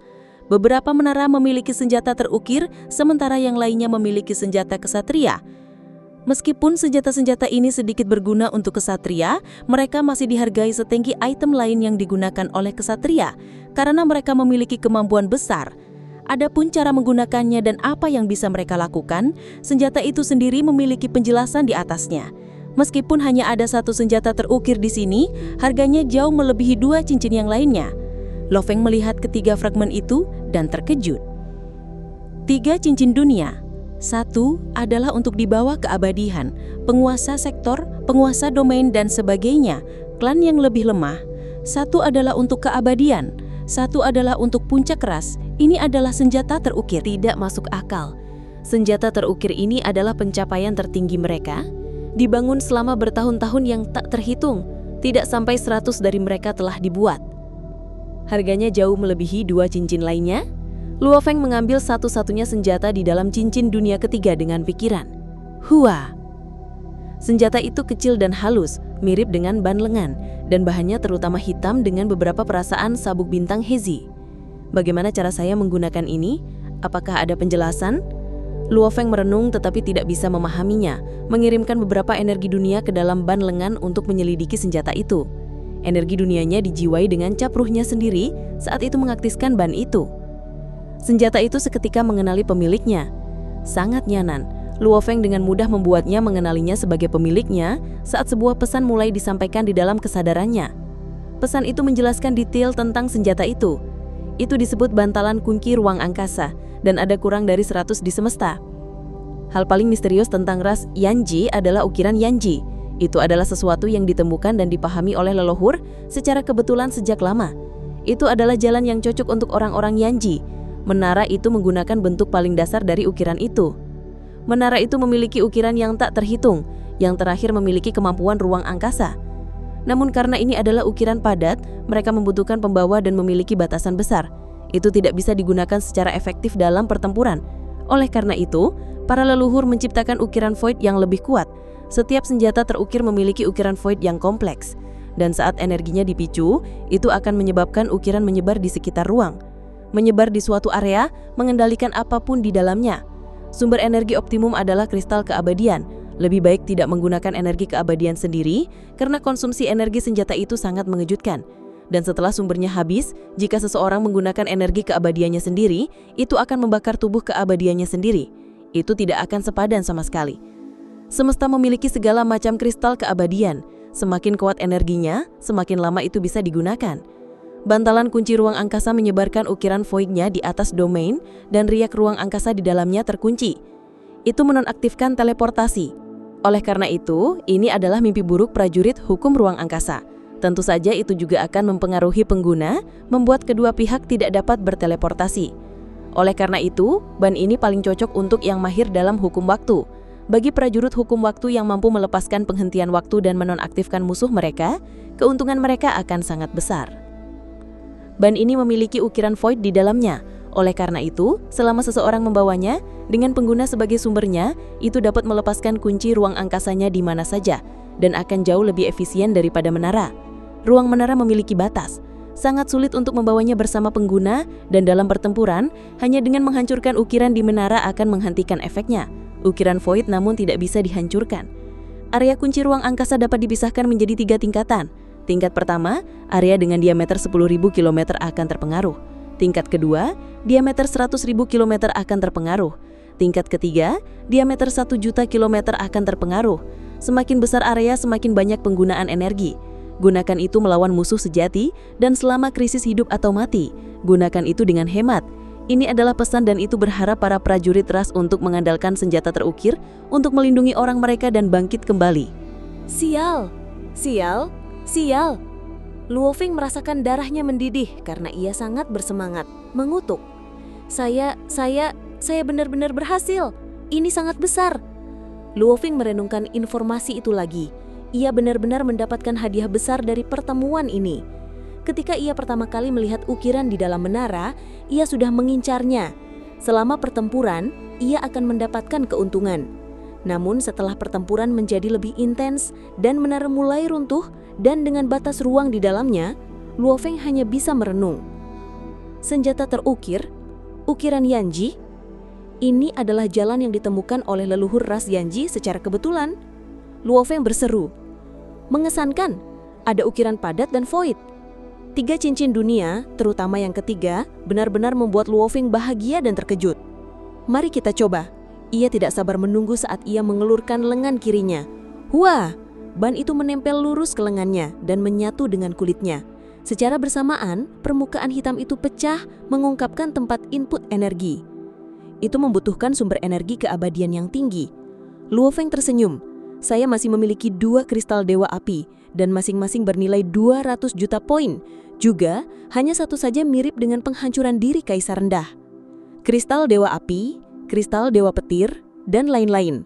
Beberapa menara memiliki senjata terukir, sementara yang lainnya memiliki senjata kesatria. Meskipun senjata-senjata ini sedikit berguna untuk kesatria, mereka masih dihargai setinggi item lain yang digunakan oleh kesatria, karena mereka memiliki kemampuan besar. Adapun cara menggunakannya dan apa yang bisa mereka lakukan, senjata itu sendiri memiliki penjelasan di atasnya. Meskipun hanya ada satu senjata terukir di sini, harganya jauh melebihi 2 cincin yang lainnya. Lo Feng melihat ketiga fragmen itu dan terkejut. 3 cincin dunia. 1 adalah untuk dibawa ke abadian, penguasa sektor, penguasa domain dan sebagainya, klan yang lebih lemah. 1 adalah untuk keabadian, 1 adalah untuk puncak keras. Ini adalah senjata terukir. Tidak masuk akal. Senjata terukir ini adalah pencapaian tertinggi mereka. Dibangun selama bertahun-tahun yang tak terhitung. Tidak sampai 100 dari mereka telah dibuat. Harganya jauh melebihi 2 cincin lainnya. Luo Feng mengambil satu-satunya senjata di dalam cincin dunia ketiga dengan pikiran. Hua. Senjata itu kecil dan halus, mirip dengan ban lengan, dan bahannya terutama hitam dengan beberapa perasaan sabuk bintang Hezi. Bagaimana cara saya menggunakan ini? Apakah ada penjelasan? Luo Feng merenung tetapi tidak bisa memahaminya, mengirimkan beberapa energi dunia ke dalam ban lengan untuk menyelidiki senjata itu. Energi dunianya dijiwai dengan cap ruhnya sendiri saat itu mengaktifkan ban itu. Senjata itu seketika mengenali pemiliknya. Sangat nyaman, Luo Feng dengan mudah membuatnya mengenalinya sebagai pemiliknya saat sebuah pesan mulai disampaikan di dalam kesadarannya. Pesan itu menjelaskan detail tentang senjata itu. Itu disebut bantalan kunci ruang angkasa, dan ada kurang dari 100 di semesta. Hal paling misterius tentang ras Yanji adalah ukiran Yanji. Itu adalah sesuatu yang ditemukan dan dipahami oleh leluhur secara kebetulan sejak lama. Itu adalah jalan yang cocok untuk orang-orang Yanji. Menara itu menggunakan bentuk paling dasar dari ukiran itu. Menara itu memiliki ukiran yang tak terhitung, yang terakhir memiliki kemampuan ruang angkasa. Namun karena ini adalah ukiran padat, mereka membutuhkan pembawa dan memiliki batasan besar. Itu tidak bisa digunakan secara efektif dalam pertempuran. Oleh karena itu, para leluhur menciptakan ukiran void yang lebih kuat. Setiap senjata terukir memiliki ukiran void yang kompleks. Dan saat energinya dipicu, itu akan menyebabkan ukiran menyebar di sekitar ruang. Menyebar di suatu area, mengendalikan apapun di dalamnya. Sumber energi optimum adalah kristal keabadian. Lebih baik tidak menggunakan energi keabadian sendiri, karena konsumsi energi senjata itu sangat mengejutkan. Dan setelah sumbernya habis, jika seseorang menggunakan energi keabadiannya sendiri, itu akan membakar tubuh keabadiannya sendiri. Itu tidak akan sepadan sama sekali. Semesta memiliki segala macam kristal keabadian. Semakin kuat energinya, semakin lama itu bisa digunakan. Bantalan kunci ruang angkasa menyebarkan ukiran void-nya di atas domain dan riak ruang angkasa di dalamnya terkunci. Itu menonaktifkan teleportasi. Oleh karena itu, ini adalah mimpi buruk prajurit hukum ruang angkasa. Tentu saja itu juga akan mempengaruhi pengguna, membuat kedua pihak tidak dapat berteleportasi. Oleh karena itu, ban ini paling cocok untuk yang mahir dalam hukum waktu. Bagi prajurit hukum waktu yang mampu melepaskan penghentian waktu dan menonaktifkan musuh mereka, keuntungan mereka akan sangat besar. Ban ini memiliki ukiran void di dalamnya. Oleh karena itu, selama seseorang membawanya, dengan pengguna sebagai sumbernya, itu dapat melepaskan kunci ruang angkasanya di mana saja, dan akan jauh lebih efisien daripada menara. Ruang menara memiliki batas. Sangat sulit untuk membawanya bersama pengguna, dan dalam pertempuran, hanya dengan menghancurkan ukiran di menara akan menghentikan efeknya. Ukiran void namun tidak bisa dihancurkan. Area kunci ruang angkasa dapat dipisahkan menjadi 3 tingkatan. Tingkat pertama, area dengan diameter 10.000 km akan terpengaruh. Tingkat kedua, diameter 100.000 km akan terpengaruh. Tingkat ketiga, diameter 1 juta km akan terpengaruh. Semakin besar area, semakin banyak penggunaan energi. Gunakan itu melawan musuh sejati dan selama krisis hidup atau mati. Gunakan itu dengan hemat. Ini adalah pesan dan itu berharap para prajurit ras untuk mengandalkan senjata terukir untuk melindungi orang mereka dan bangkit kembali. Sial! Sial! Sial! Luo Feng merasakan darahnya mendidih karena ia sangat bersemangat, mengutuk. Saya benar-benar berhasil. Ini sangat besar. Luo Feng merenungkan informasi itu lagi. Ia benar-benar mendapatkan hadiah besar dari pertemuan ini. Ketika ia pertama kali melihat ukiran di dalam menara, ia sudah mengincarnya. Selama pertempuran, ia akan mendapatkan keuntungan. Namun setelah pertempuran menjadi lebih intens dan menara mulai runtuh dan dengan batas ruang di dalamnya, Luo Feng hanya bisa merenung. Senjata terukir, ukiran Yanji, ini adalah jalan yang ditemukan oleh leluhur ras Yanji secara kebetulan. Luo Feng berseru. Mengesankan, ada ukiran padat dan void. 3 cincin dunia, terutama yang ketiga, benar-benar membuat Luo Feng bahagia dan terkejut. Mari kita coba. Ia tidak sabar menunggu saat ia mengelurkan lengan kirinya. Wah, ban itu menempel lurus ke lengannya dan menyatu dengan kulitnya. Secara bersamaan, permukaan hitam itu pecah mengungkapkan tempat input energi. Itu membutuhkan sumber energi keabadian yang tinggi. Luo Feng tersenyum. Saya masih memiliki 2 kristal dewa api dan masing-masing bernilai 200 juta poin. Juga, hanya satu saja mirip dengan penghancuran diri kaisar rendah. Kristal dewa api, kristal dewa petir, dan lain-lain.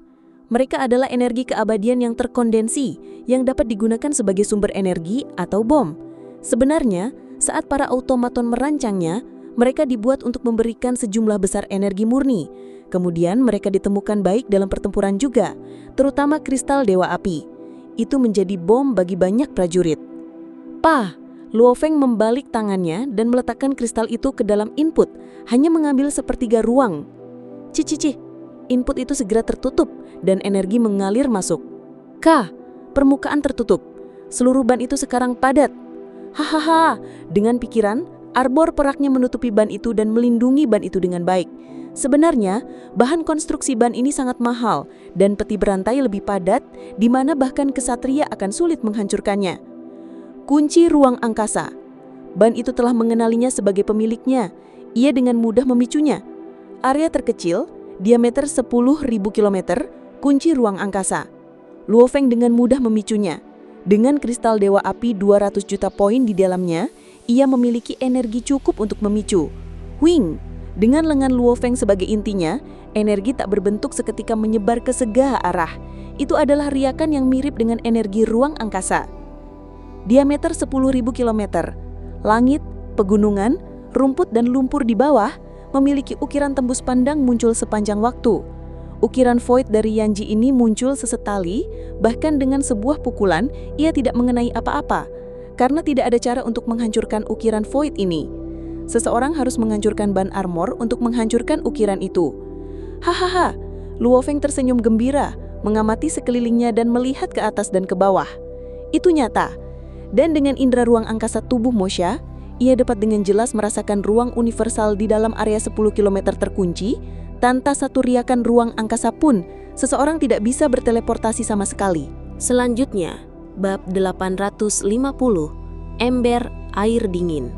Mereka adalah energi keabadian yang terkondensi yang dapat digunakan sebagai sumber energi atau bom. Sebenarnya, saat para automaton merancangnya, mereka dibuat untuk memberikan sejumlah besar energi murni. Kemudian mereka ditemukan baik dalam pertempuran juga, terutama kristal dewa api. Itu menjadi bom bagi banyak prajurit. Pah, Luo Feng membalik tangannya dan meletakkan kristal itu ke dalam input, hanya mengambil sepertiga ruang. Cicicih, input itu segera tertutup dan energi mengalir masuk. Permukaan tertutup. Seluruh ban itu sekarang padat. Hahaha, dengan pikiran, arbor peraknya menutupi ban itu dan melindungi ban itu dengan baik. Sebenarnya, bahan konstruksi ban ini sangat mahal dan peti berantai lebih padat, di mana bahkan kesatria akan sulit menghancurkannya. Kunci ruang angkasa. Ban itu telah mengenalinya sebagai pemiliknya. Ia dengan mudah memicunya. Area terkecil, diameter 10.000 km, kunci ruang angkasa. Luo Feng dengan mudah memicunya. Dengan kristal dewa api 200 juta poin di dalamnya, ia memiliki energi cukup untuk memicu. Wing, dengan lengan Luo Feng sebagai intinya, energi tak berbentuk seketika menyebar ke segala arah. Itu adalah riakan yang mirip dengan energi ruang angkasa. Diameter 10.000 km, langit, pegunungan, rumput dan lumpur di bawah memiliki ukiran tembus pandang muncul sepanjang waktu. Ukiran void dari Yanji ini muncul sesetali, bahkan dengan sebuah pukulan, ia tidak mengenai apa-apa. Karena tidak ada cara untuk menghancurkan ukiran void ini. Seseorang harus menghancurkan ban armor untuk menghancurkan ukiran itu. Hahaha, Luo Feng tersenyum gembira, mengamati sekelilingnya dan melihat ke atas dan ke bawah. Itu nyata. Dan dengan indera ruang angkasa tubuh Mosha, ia dapat dengan jelas merasakan ruang universal di dalam area 10 km terkunci. Tanpa satu riakan ruang angkasa pun, seseorang tidak bisa berteleportasi sama sekali. Selanjutnya, bab 850, ember air dingin.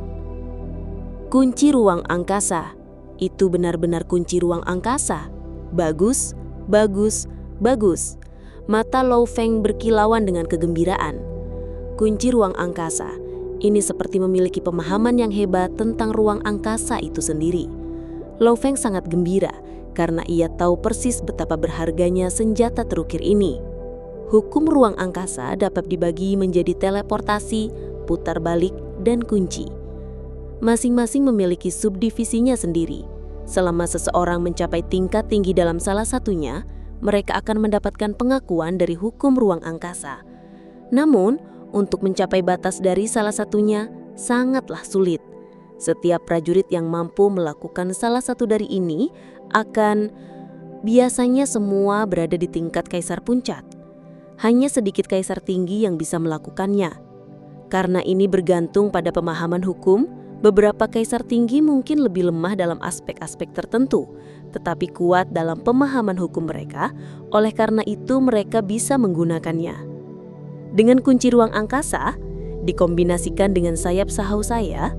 Kunci ruang angkasa. Itu benar-benar kunci ruang angkasa. Bagus, bagus, bagus. Mata Luo Feng berkilauan dengan kegembiraan. Kunci ruang angkasa. Ini seperti memiliki pemahaman yang hebat tentang ruang angkasa itu sendiri. Luo Feng sangat gembira karena ia tahu persis betapa berharganya senjata terukir ini. Hukum ruang angkasa dapat dibagi menjadi teleportasi, putar balik, dan kunci. Masing-masing memiliki subdivisinya sendiri. Selama seseorang mencapai tingkat tinggi dalam salah satunya, mereka akan mendapatkan pengakuan dari hukum ruang angkasa. Namun, untuk mencapai batas dari salah satunya sangatlah sulit. Setiap prajurit yang mampu melakukan salah satu dari ini biasanya semua berada di tingkat kaisar puncak. Hanya sedikit kaisar tinggi yang bisa melakukannya. Karena ini bergantung pada pemahaman hukum, beberapa kaisar tinggi mungkin lebih lemah dalam aspek-aspek tertentu, tetapi kuat dalam pemahaman hukum mereka, oleh karena itu mereka bisa menggunakannya. Dengan kunci ruang angkasa, dikombinasikan dengan sayap sahau saya,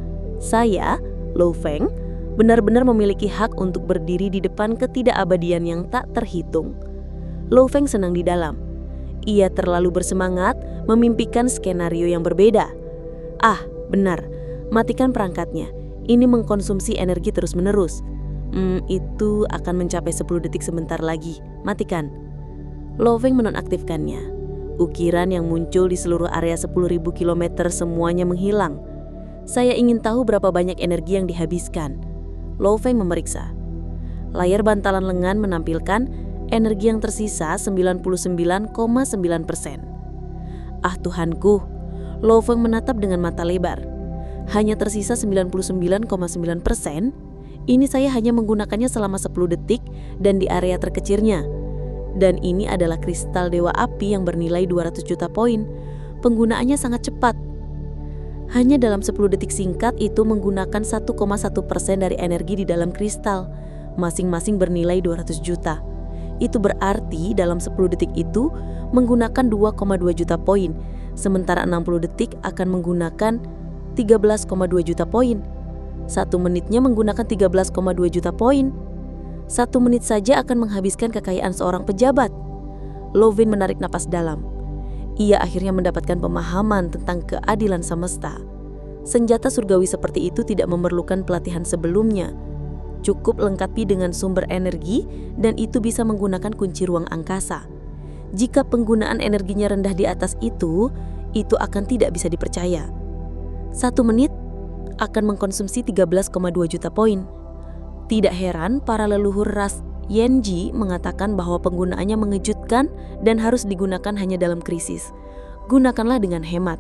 Luo Feng, benar-benar memiliki hak untuk berdiri di depan ketidakabadian yang tak terhitung. Luo Feng senang di dalam. Ia terlalu bersemangat memimpikan skenario yang berbeda. Benar, matikan perangkatnya. Ini mengkonsumsi energi terus-menerus. Itu akan mencapai 10 detik sebentar lagi. Matikan. Luo Feng menonaktifkannya. Ukiran yang muncul di seluruh area 10.000 km semuanya menghilang. Saya ingin tahu berapa banyak energi yang dihabiskan. Luo Feng memeriksa. Layar bantalan lengan menampilkan energi yang tersisa 99,9%. Ah Tuhanku, Luo Feng menatap dengan mata lebar. Hanya tersisa 99,9%? Ini saya hanya menggunakannya selama 10 detik dan di area terkecilnya. Dan ini adalah kristal Dewa Api yang bernilai 200 juta poin. Penggunaannya sangat cepat. Hanya dalam 10 detik singkat itu menggunakan 1,1% dari energi di dalam kristal. Masing-masing bernilai 200 juta. Itu berarti dalam 10 detik itu menggunakan 2,2 juta poin. Sementara 60 detik akan menggunakan 13,2 juta poin. 1 menitnya menggunakan 13,2 juta poin. 1 menit saja akan menghabiskan kekayaan seorang pejabat. Lo Vin menarik napas dalam. Ia akhirnya mendapatkan pemahaman tentang keadilan semesta. Senjata surgawi seperti itu tidak memerlukan pelatihan sebelumnya. Cukup lengkapi dengan sumber energi dan itu bisa menggunakan kunci ruang angkasa. Jika penggunaan energinya rendah di atas itu akan tidak bisa dipercaya. 1 menit akan mengkonsumsi 13,2 juta poin. Tidak heran para leluhur ras Yenji mengatakan bahwa penggunaannya mengejutkan dan harus digunakan hanya dalam krisis. Gunakanlah dengan hemat.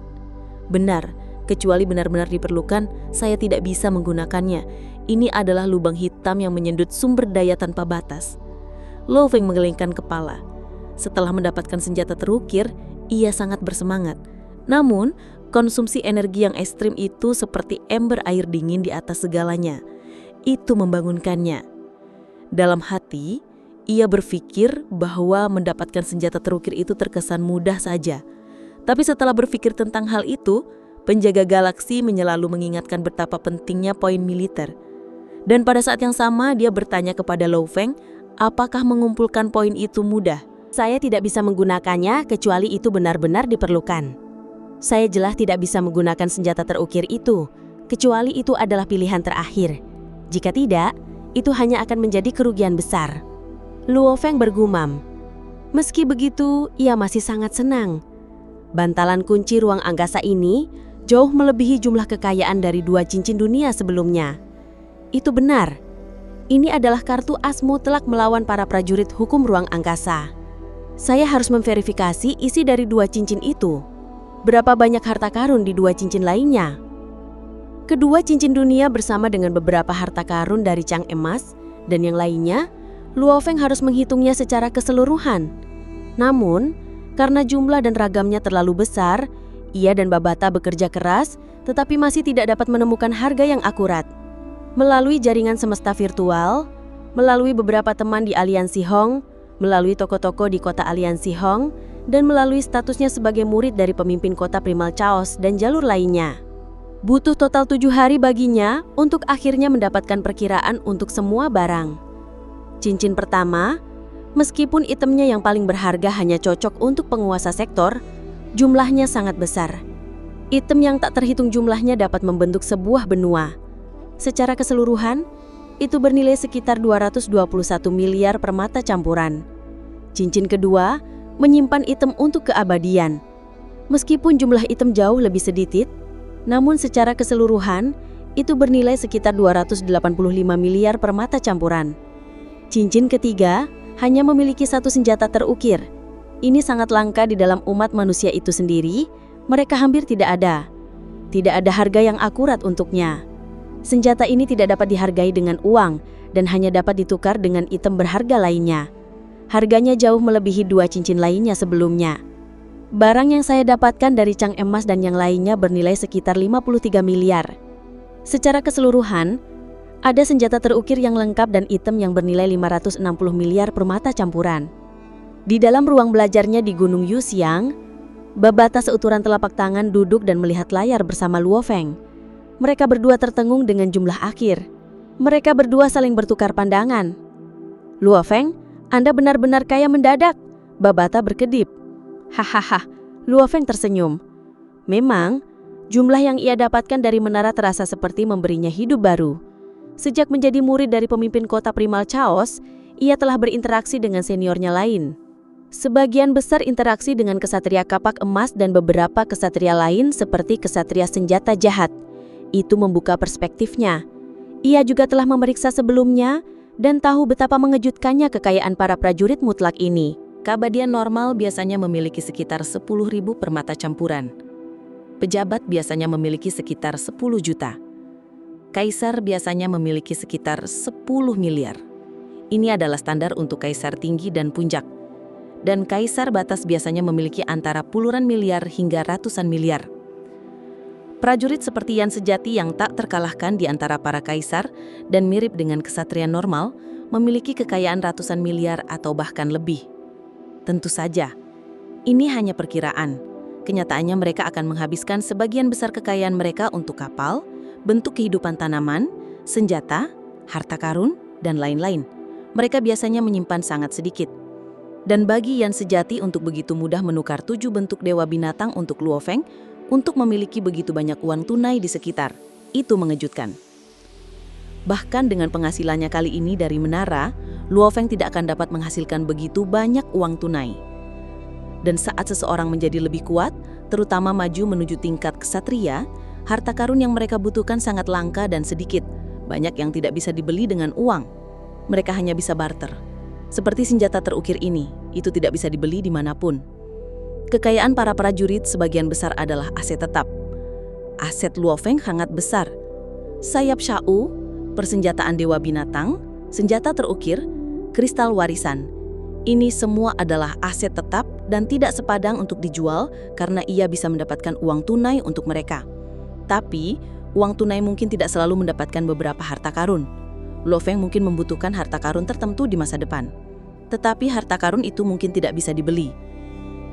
Benar, kecuali benar-benar diperlukan, saya tidak bisa menggunakannya. Ini adalah lubang hitam yang menyedot sumber daya tanpa batas. Lo Feng menggelengkan kepala. Setelah mendapatkan senjata terukir, ia sangat bersemangat. Namun, konsumsi energi yang ekstrim itu seperti ember air dingin di atas segalanya. Itu membangunkannya. Dalam hati, ia berpikir bahwa mendapatkan senjata terukir itu terkesan mudah saja. Tapi setelah berpikir tentang hal itu, penjaga galaksi menyelalu mengingatkan betapa pentingnya poin militer. Dan pada saat yang sama, dia bertanya kepada Lo Feng, apakah mengumpulkan poin itu mudah? Saya tidak bisa menggunakannya kecuali itu benar-benar diperlukan. Saya jelas tidak bisa menggunakan senjata terukir itu, kecuali itu adalah pilihan terakhir. Jika tidak, itu hanya akan menjadi kerugian besar. Luo Feng bergumam. Meski begitu, ia masih sangat senang. Bantalan kunci ruang angkasa ini jauh melebihi jumlah kekayaan dari 2 cincin dunia sebelumnya. Itu benar. Ini adalah kartu as mutlak melawan para prajurit hukum ruang angkasa. Saya harus memverifikasi isi dari 2 cincin itu. Berapa banyak harta karun di 2 cincin lainnya? Kedua cincin dunia bersama dengan beberapa harta karun dari Cang Emas dan yang lainnya, Luo Feng harus menghitungnya secara keseluruhan. Namun, karena jumlah dan ragamnya terlalu besar, ia dan Babata bekerja keras tetapi masih tidak dapat menemukan harga yang akurat. Melalui jaringan semesta virtual, melalui beberapa teman di Aliansi Hong, melalui toko-toko di kota Aliansi Hong, dan melalui statusnya sebagai murid dari pemimpin kota Primal Chaos dan jalur lainnya. Butuh total 7 hari baginya untuk akhirnya mendapatkan perkiraan untuk semua barang. Cincin pertama, meskipun itemnya yang paling berharga hanya cocok untuk penguasa sektor, jumlahnya sangat besar. Item yang tak terhitung jumlahnya dapat membentuk sebuah benua. Secara keseluruhan, itu bernilai sekitar 221 miliar permata campuran. Cincin kedua, menyimpan item untuk keabadian. Meskipun jumlah item jauh lebih sedikit, namun secara keseluruhan itu bernilai sekitar 285 miliar permata campuran. Cincin ketiga hanya memiliki 1 senjata terukir. Ini sangat langka di dalam umat manusia itu sendiri, mereka hampir tidak ada. Tidak ada harga yang akurat untuknya. Senjata ini tidak dapat dihargai dengan uang dan hanya dapat ditukar dengan item berharga lainnya. Harganya jauh melebihi 2 cincin lainnya sebelumnya. Barang yang saya dapatkan dari Cang Emas dan yang lainnya bernilai sekitar 53 miliar. Secara keseluruhan, ada senjata terukir yang lengkap dan item yang bernilai 560 miliar permata campuran. Di dalam ruang belajarnya di Gunung Yuxiang, Babata seuturan telapak tangan duduk dan melihat layar bersama Luo Feng. Mereka berdua tertengung dengan jumlah akhir. Mereka berdua saling bertukar pandangan. Luo Feng, Anda benar-benar kaya mendadak, Babata berkedip. Hahaha, Luo Feng tersenyum. Memang, jumlah yang ia dapatkan dari menara terasa seperti memberinya hidup baru. Sejak menjadi murid dari pemimpin kota Primal Chaos, ia telah berinteraksi dengan seniornya lain. Sebagian besar interaksi dengan kesatria kapak emas dan beberapa kesatria lain seperti kesatria senjata jahat. Itu membuka perspektifnya. Ia juga telah memeriksa sebelumnya dan tahu betapa mengejutkannya kekayaan para prajurit mutlak ini. Keabadian normal biasanya memiliki sekitar 10.000 permata campuran. Pejabat biasanya memiliki sekitar 10 juta. Kaisar biasanya memiliki sekitar 10 miliar. Ini adalah standar untuk kaisar tinggi dan puncak. Dan kaisar batas biasanya memiliki antara puluhan miliar hingga ratusan miliar. Prajurit seperti Yan sejati yang tak terkalahkan di antara para kaisar dan mirip dengan kesatria normal, memiliki kekayaan ratusan miliar atau bahkan lebih. Tentu saja, ini hanya perkiraan. Kenyataannya mereka akan menghabiskan sebagian besar kekayaan mereka untuk kapal, bentuk kehidupan tanaman, senjata, harta karun, dan lain-lain. Mereka biasanya menyimpan sangat sedikit. Dan bagi Yan sejati untuk begitu mudah menukar 7 bentuk dewa binatang untuk Luo Feng, untuk memiliki begitu banyak uang tunai di sekitar, itu mengejutkan. Bahkan dengan penghasilannya kali ini dari menara, Luo Feng tidak akan dapat menghasilkan begitu banyak uang tunai. Dan saat seseorang menjadi lebih kuat, terutama maju menuju tingkat kesatria, harta karun yang mereka butuhkan sangat langka dan sedikit, banyak yang tidak bisa dibeli dengan uang. Mereka hanya bisa barter. Seperti senjata terukir ini, itu tidak bisa dibeli dimanapun. Kekayaan para prajurit sebagian besar adalah aset tetap. Aset Luo Feng sangat besar. Sayap Shao, persenjataan dewa binatang, senjata terukir, kristal warisan. Ini semua adalah aset tetap dan tidak sepadang untuk dijual karena ia bisa mendapatkan uang tunai untuk mereka. Tapi, uang tunai mungkin tidak selalu mendapatkan beberapa harta karun. Luo Feng mungkin membutuhkan harta karun tertentu di masa depan. Tetapi harta karun itu mungkin tidak bisa dibeli.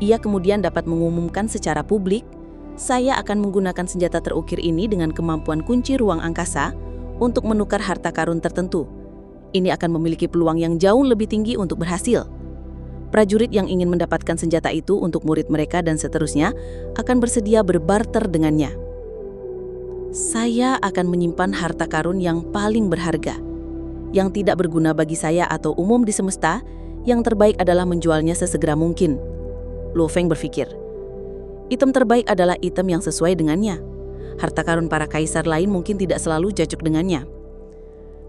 Ia kemudian dapat mengumumkan secara publik, saya akan menggunakan senjata terukir ini dengan kemampuan kunci ruang angkasa untuk menukar harta karun tertentu. Ini akan memiliki peluang yang jauh lebih tinggi untuk berhasil. Prajurit yang ingin mendapatkan senjata itu untuk murid mereka dan seterusnya akan bersedia berbarter dengannya. Saya akan menyimpan harta karun yang paling berharga, yang tidak berguna bagi saya atau umum di semesta. Yang terbaik adalah menjualnya sesegera mungkin. Luo Feng berpikir, item terbaik adalah item yang sesuai dengannya. Harta karun para kaisar lain mungkin tidak selalu cocok dengannya.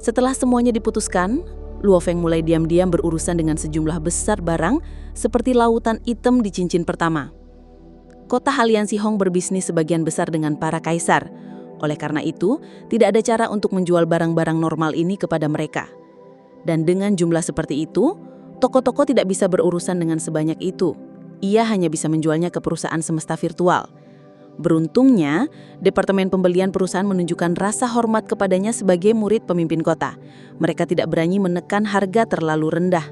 Setelah semuanya diputuskan, Luo Feng mulai diam-diam berurusan dengan sejumlah besar barang seperti lautan item di cincin pertama. Kota Halian Sihong berbisnis sebagian besar dengan para kaisar. Oleh karena itu, tidak ada cara untuk menjual barang-barang normal ini kepada mereka. Dan dengan jumlah seperti itu, toko-toko tidak bisa berurusan dengan sebanyak itu. Ia hanya bisa menjualnya ke perusahaan semesta virtual. Beruntungnya, Departemen Pembelian perusahaan menunjukkan rasa hormat kepadanya sebagai murid pemimpin kota. Mereka tidak berani menekan harga terlalu rendah.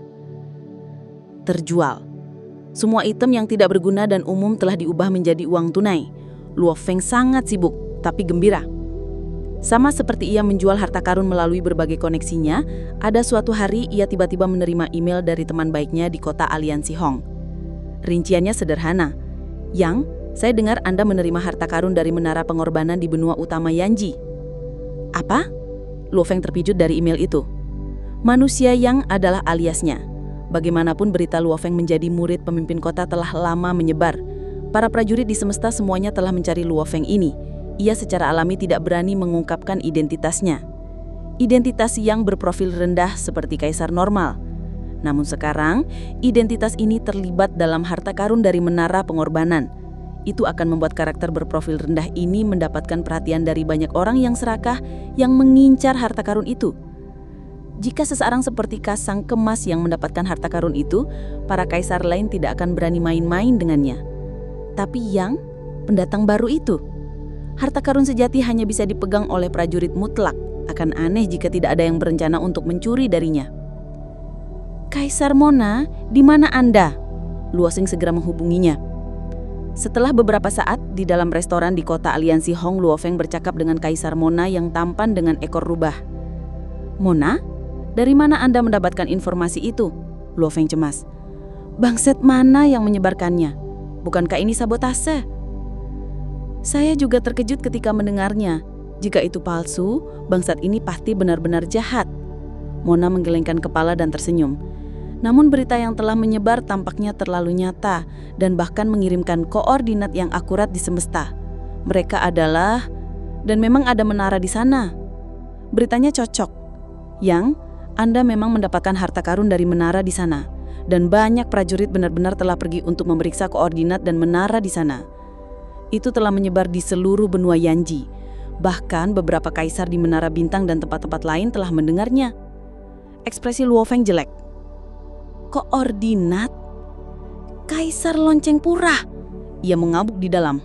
Terjual. Semua item yang tidak berguna dan umum telah diubah menjadi uang tunai. Luo Feng sangat sibuk, tapi gembira. Sama seperti ia menjual harta karun melalui berbagai koneksinya, ada suatu hari ia tiba-tiba menerima email dari teman baiknya di kota Halian Sihong. Rinciannya sederhana. Yang, saya dengar Anda menerima harta karun dari menara pengorbanan di benua utama Yanji. Apa? Luo Feng terpijut dari email itu. Manusia Yang adalah aliasnya. Bagaimanapun berita Luo Feng menjadi murid pemimpin kota telah lama menyebar. Para prajurit di semesta semuanya telah mencari Luo Feng ini. Ia secara alami tidak berani mengungkapkan identitasnya. Identitas yang berprofil rendah seperti kaisar normal. Namun sekarang, identitas ini terlibat dalam harta karun dari menara pengorbanan. Itu akan membuat karakter berprofil rendah ini mendapatkan perhatian dari banyak orang yang serakah yang mengincar harta karun itu. Jika seseorang seperti Kasang Kemas yang mendapatkan harta karun itu, para kaisar lain tidak akan berani main-main dengannya. Tapi Yang, pendatang baru itu, harta karun sejati hanya bisa dipegang oleh prajurit mutlak. Akan aneh jika tidak ada yang berencana untuk mencuri darinya. Kaisar Mona, di mana Anda? Luo Feng segera menghubunginya. Setelah beberapa saat, di dalam restoran di kota Halian Sihong, Luo Feng bercakap dengan Kaisar Mona yang tampan dengan ekor rubah. Mona, dari mana Anda mendapatkan informasi itu? Luo Feng cemas. Bangset mana yang menyebarkannya? Bukankah ini sabotase? Saya juga terkejut ketika mendengarnya. Jika itu palsu, bangsat ini pasti benar-benar jahat. Mona menggelengkan kepala dan tersenyum. Namun berita yang telah menyebar tampaknya terlalu nyata dan bahkan mengirimkan koordinat yang akurat di semesta. Mereka adalah, dan memang ada menara di sana. Beritanya cocok. Yang, Anda memang mendapatkan harta karun dari menara di sana. Dan banyak prajurit benar-benar telah pergi untuk memeriksa koordinat dan menara di sana. Itu telah menyebar di seluruh benua Yanji. Bahkan beberapa kaisar di Menara Bintang dan tempat-tempat lain telah mendengarnya. Ekspresi Luo Feng jelek. Koordinat? Kaisar lonceng pura? Ia mengabuk di dalam.